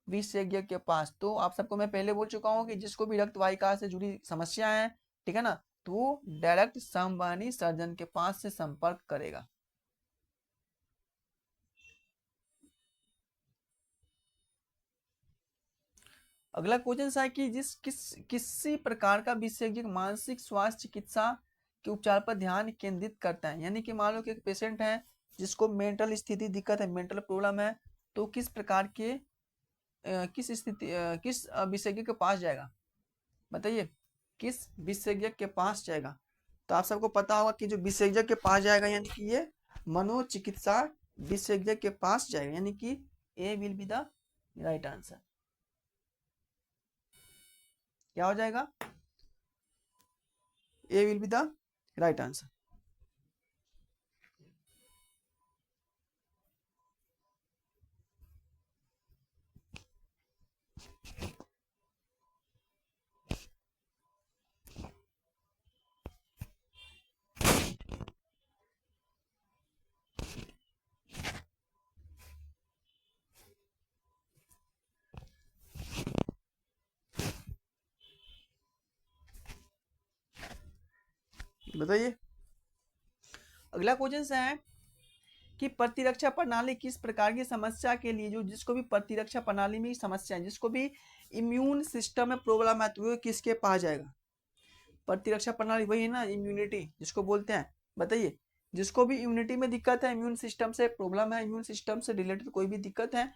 विशेषज्ञ के पास। तो आप सबको मैं पहले बोल चुका हूँ कि जिसको भी रक्त वाहिका से जुड़ी समस्या है, ठीक है ना, तो वो डायरेक्ट संबानी सर्जन के पास से संपर्क करेगा। अगला क्वेश्चन है कि किसी प्रकार का विशेषज्ञ मानसिक स्वास्थ्य चिकित्सा के उपचार पर ध्यान केंद्रित करता है। यानी कि मान लो कि एक पेशेंट है जिसको मेंटल स्थिति दिक्कत है, मेंटल प्रॉब्लम है, तो किस प्रकार के किस विशेषज्ञ के पास जाएगा, बताइए किस विशेषज्ञ के पास जाएगा। तो आप सबको पता होगा कि जो विशेषज्ञ के पास जाएगा यानी कि ये मनोचिकित्सा विशेषज्ञ के पास जाएगा, यानी कि A will be the right answer. क्या हो जाएगा? A will be the right answer. बताइए। अगला क्वेश्चन है कि प्रतिरक्षा प्रणाली किस प्रकार की समस्या के लिए, जो जिसको भी प्रतिरक्षा प्रणाली में समस्या है, जिसको भी इम्यून सिस्टम में प्रॉब्लम है, तो वो किसके पास जाएगा? प्रतिरक्षा प्रणाली वही है ना, इम्यूनिटी जिसको बोलते हैं। बताइए, जिसको भी इम्यूनिटी में दिक्कत है, इम्यून सिस्टम से प्रॉब्लम है, इम्यून सिस्टम से रिलेटेड कोई भी दिक्कत है,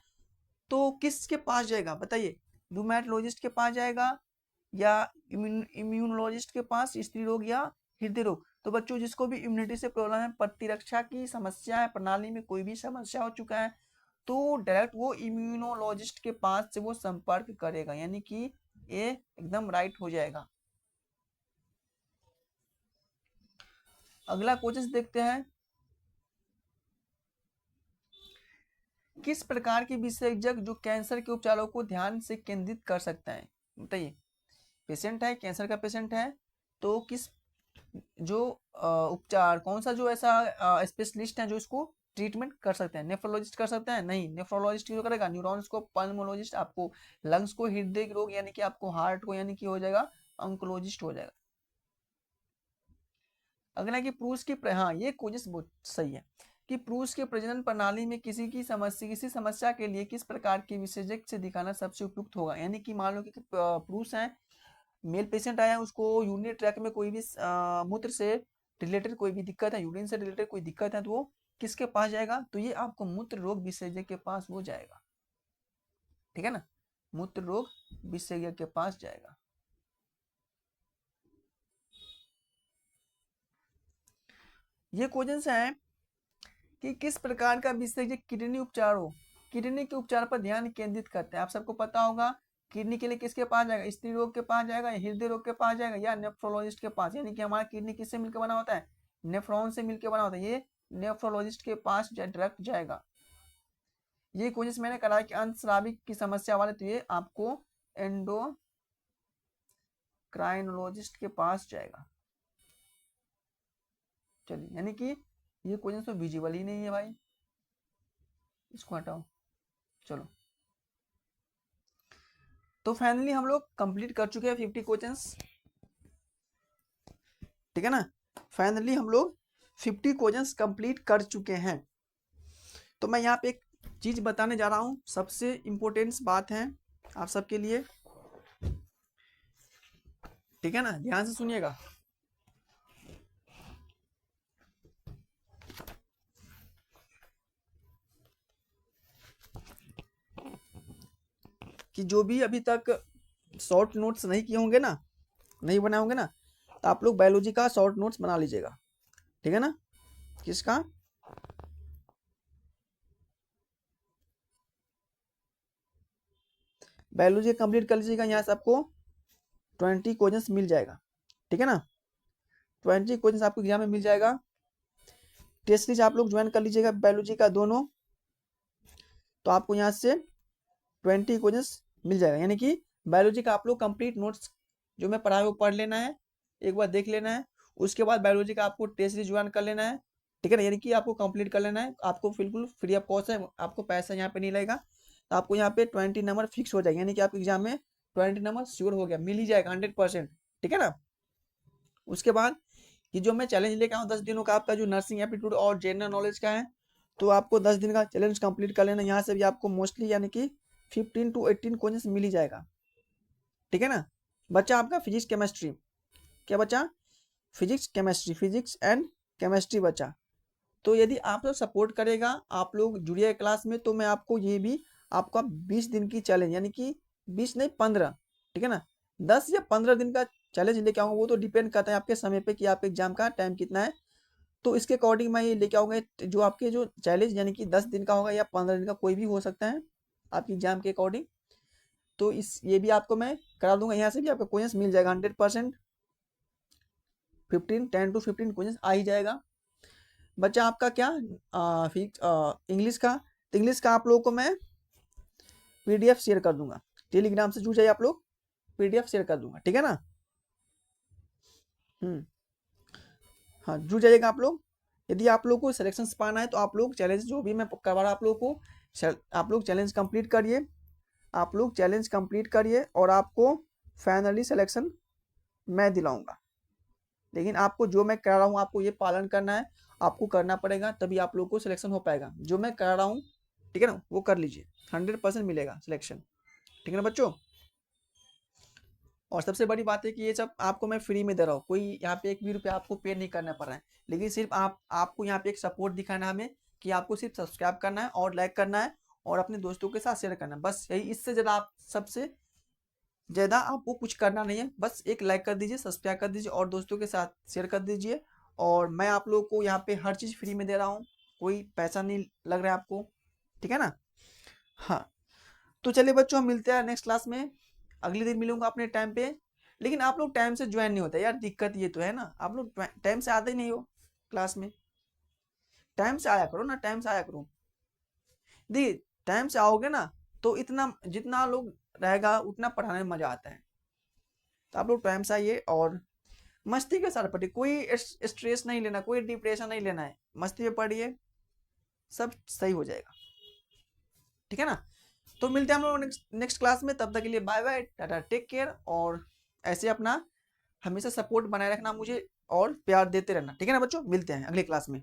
तो किसके पास जाएगा? बताइए, रूमेटोलॉजिस्ट के पास जाएगा या इम्यूनोलॉजिस्ट के पास, स्त्री रोग या हृदय रोग? तो बच्चों, जिसको भी इम्यूनिटी से प्रॉब्लम है, प्रतिरक्षा की समस्या है, प्रणाली में कोई भी समस्या हो चुका है, तो डायरेक्ट वो इम्यूनोलॉजिस्ट के पास से वो संपर्क करेगा, यानी कि ये एकदम राइट हो जाएगा। अगला क्वेश्चन देखते हैं, किस प्रकार के विशेषज्ञ जो कैंसर के उपचारों को ध्यान से केंद्रित कर सकते हैं? बताइए, पेशेंट है, कैंसर का पेशेंट है, तो किस जो उपचार, कौन सा जो ऐसा स्पेशलिस्ट है जो इसको ट्रीटमेंट कर सकते हैं? नेफ्रोलॉजिस्ट कर सकते हैं? नहीं, नेफ्रोलॉजिस्ट जो करेगा, न्यूरॉन्स को पल्मोलॉजिस्ट, आपको लंग्स को हृदय रोग यानी कि आपको हार्ट को यानी कि हो जाएगा ऑन्कोलॉजिस्ट हो जाएगा। अगला कि पुरुष की हाँ, ये क्वेश्चन बहुत सही है कि पुरुष के प्रजनन प्रणाली में किसी समस्या के लिए किस प्रकार के विशेषज्ञ से दिखाना सबसे उपयुक्त होगा? यानी कि मान लो कि पुरुष है, मेल पेशेंट आया, उसको यूरिनरी ट्रैक में कोई भी मूत्र से रिलेटेड कोई भी दिक्कत है, यूरिन से रिलेटेड कोई दिक्कत है, तो वो किसके पास जाएगा? तो ये आपको मूत्र रोग विशेषज्ञ के पास वो जाएगा। ठीक है ना, मूत्र रोग विशेषज्ञ के पास जाएगा। ये क्वेश्चन है कि किस प्रकार का विशेषज्ञ किडनी उपचारों, किडनी के उपचार पर ध्यान केंद्रित करते हैं? आप सबको पता होगा, किडनी के लिए किसके पास जाएगा? स्त्री रोग के पास जाएगा, हृदय रोग के पास जाएगा, या नेफ्रोलॉजिस्ट के पास? यानी कि हमारा किडनी किससे मिलकर बना होता है? नेफ्रॉन से मिलकर बना होता है, ये नेफ्रोलॉजिस्ट के पास डायरेक्ट जाएगा। ये क्वेश्चन मैंने करा कि अंतस्रावी की समस्या वाले, तो ये आपको एंडोक्राइनोलॉजिस्ट के पास जाएगा। चलिए, यानी कि ये क्वेश्चन तो विजिबल ही नहीं है भाई, इसको हटाओ। चलो, तो फाइनली हम लोग कंप्लीट कर चुके हैं 50 क्वेश्चंस। ठीक है ना, फाइनली हम लोग 50 क्वेश्चंस कंप्लीट कर चुके हैं। तो मैं यहाँ पे एक चीज बताने जा रहा हूँ, सबसे इम्पोर्टेंट बात है आप सबके लिए। ठीक है ना, ध्यान से सुनिएगा। कि जो भी अभी तक शॉर्ट नोट्स नहीं किए होंगे ना, नहीं बनाए होंगे ना, तो आप लोग बायोलॉजी का शॉर्ट नोट्स बना लीजिएगा। ठीक है ना, किसका? बायोलॉजी कंप्लीट कर लीजिएगा, यहाँ से आपको 20 क्वेश्चंस मिल जाएगा। ठीक है ना, 20 क्वेश्चंस आपको एग्जाम में मिल जाएगा। टेस्ट सीरीज आप लोग ज्वाइन कर लीजिएगा बायोलॉजी का दोनों, तो आपको यहाँ से 20 क्वेश्चंस मिल जाएगा। यानी कि बायोलॉजी का आप लोग कंप्लीट नोट्स जो मैं पढ़ाया वो पढ़ लेना है, एक बार देख लेना है, उसके बाद बायोलॉजी का आपको टेस्ट सीरीज ज्वाइन कर लेना है। ठीक है ना, यानी कि आपको कंप्लीट कर लेना है, आपको बिल्कुल फ्री ऑफ कॉस्ट है, आपको पैसा यहाँ पे नहीं लगेगा। तो आपको यहाँ पे 20 नंबर फिक्स हो जाएगा, यानी कि आपके एग्जाम में 20 नंबर श्योर हो गया, मिल ही जाएगा 100%। ठीक है ना, उसके बाद कि जो मैं चैलेंज लेके आऊँ 10 दिनों का, आपका जो नर्सिंग एप्टीट्यूड और जनरल नॉलेज का है, तो आपको 10 दिन का चैलेंज कंप्लीट कर लेना। यहाँ से भी आपको मोस्टली यानी कि 15 to 18 क्वेश्चन मिल ही जाएगा। ठीक है ना, बच्चा आपका फिजिक्स केमिस्ट्री, क्या बच्चा? Physics chemistry, physics and chemistry बच्चा। तो यदि आप लोग सपोर्ट करेगा, आप लोग जुड़िए क्लास में, तो मैं आपको ये भी आपका 20 दिन की चैलेंज, यानी कि 20 नहीं 15, ठीक है ना, 10 या 15 दिन का चैलेंज लेके आऊँगा। वो तो डिपेंड करता है आपके समय पे कि आपके एग्जाम का टाइम कितना है, तो इसके अकॉर्डिंग मैं ये लेके आऊँगा जो आपके जो चैलेंज, यानी कि 10 दिन का होगा या 15 दिन का, कोई भी हो सकता है आपकी एग्जाम के अकॉर्डिंग। तो इस ये भी आपको मैं करा दूंगा, यहाँ से भी आपका क्वेश्चन मिल जाएगा 100%। 10 to 15 क्वेश्चन आ ही जाएगा। बच्चा आपका क्या इंग्लिश का, तो इंग्लिश का आप लोगों को मैं PDF शेयर कर दूंगा, टेलीग्राम से जुड़ जाइए आप लोग, PDF शेयर कर दूंगा, ठीक है ना। हाँ, जुड़ जाइएगा आप लोग। यदि आप लोग को सिलेक्शन पाना है तो आप लोग चैलेंज जो भी मैं करवा रहा हूँ आप लोग को, आप लोग चैलेंज कंप्लीट करिए, आप लोग चैलेंज कंप्लीट करिए और आपको फाइनली सिलेक्शन मैं दिलाऊंगा। लेकिन आपको जो मैं करा रहा हूँ आपको ये पालन करना है, आपको करना पड़ेगा, तभी आप लोग को सिलेक्शन हो पाएगा। जो मैं करा रहा हूँ, ठीक है ना, वो कर लीजिए, 100% मिलेगा सिलेक्शन, ठीक है ना बच्चों। और सबसे बड़ी बात है कि ये सब आपको मैं फ्री में दे रहा हूँ, कोई यहाँ पे 1 भी रुपया आपको पे नहीं करना पड़ रहा है, लेकिन सिर्फ आपको यहाँ पे एक सपोर्ट दिखाना है हमें, कि आपको सिर्फ सब्सक्राइब करना है और लाइक करना है और अपने दोस्तों के साथ शेयर करना है, बस यही। इससे ज़्यादा आप सबसे ज़्यादा आपको कुछ करना नहीं है, बस एक लाइक कर दीजिए, सब्सक्राइब कर दीजिए और दोस्तों के साथ शेयर कर दीजिए। और मैं आप लोगों को यहाँ पे हर चीज़ फ्री में दे रहा हूँ, कोई पैसा नहीं लग रहा है आपको, ठीक है ना। हाँ, तो चलिए बच्चों, हम मिलते हैं नेक्स्ट क्लास में, अगले दिन मिलूंगा अपने टाइम पे। लेकिन आप लोग टाइम से ज्वाइन नहीं होते यार, दिक्कत ये तो है ना, आप लोग टाइम से आते ही नहीं हो क्लास में। टाइम से आया करो ना, टाइम से आया करो। दी टाइम से आओगे ना तो इतना जितना लोग रहेगा उतना पढ़ाने में मजा आता है। तो आप लोग टाइम से आइए और मस्ती के साथ पढ़िए, कोई स्ट्रेस नहीं लेना, कोई डिप्रेशन नहीं लेना है, मस्ती में पढ़िए, सब सही हो जाएगा, ठीक है ना। तो मिलते हैं हम लोग नेक्स्ट क्लास में, तब तक के लिए bye bye, tata, take care. और ऐसे अपना हमेशा सपोर्ट बनाए रखना मुझे और प्यार देते रहना, ठीक है ना बच्चों। मिलते हैं अगली क्लास में।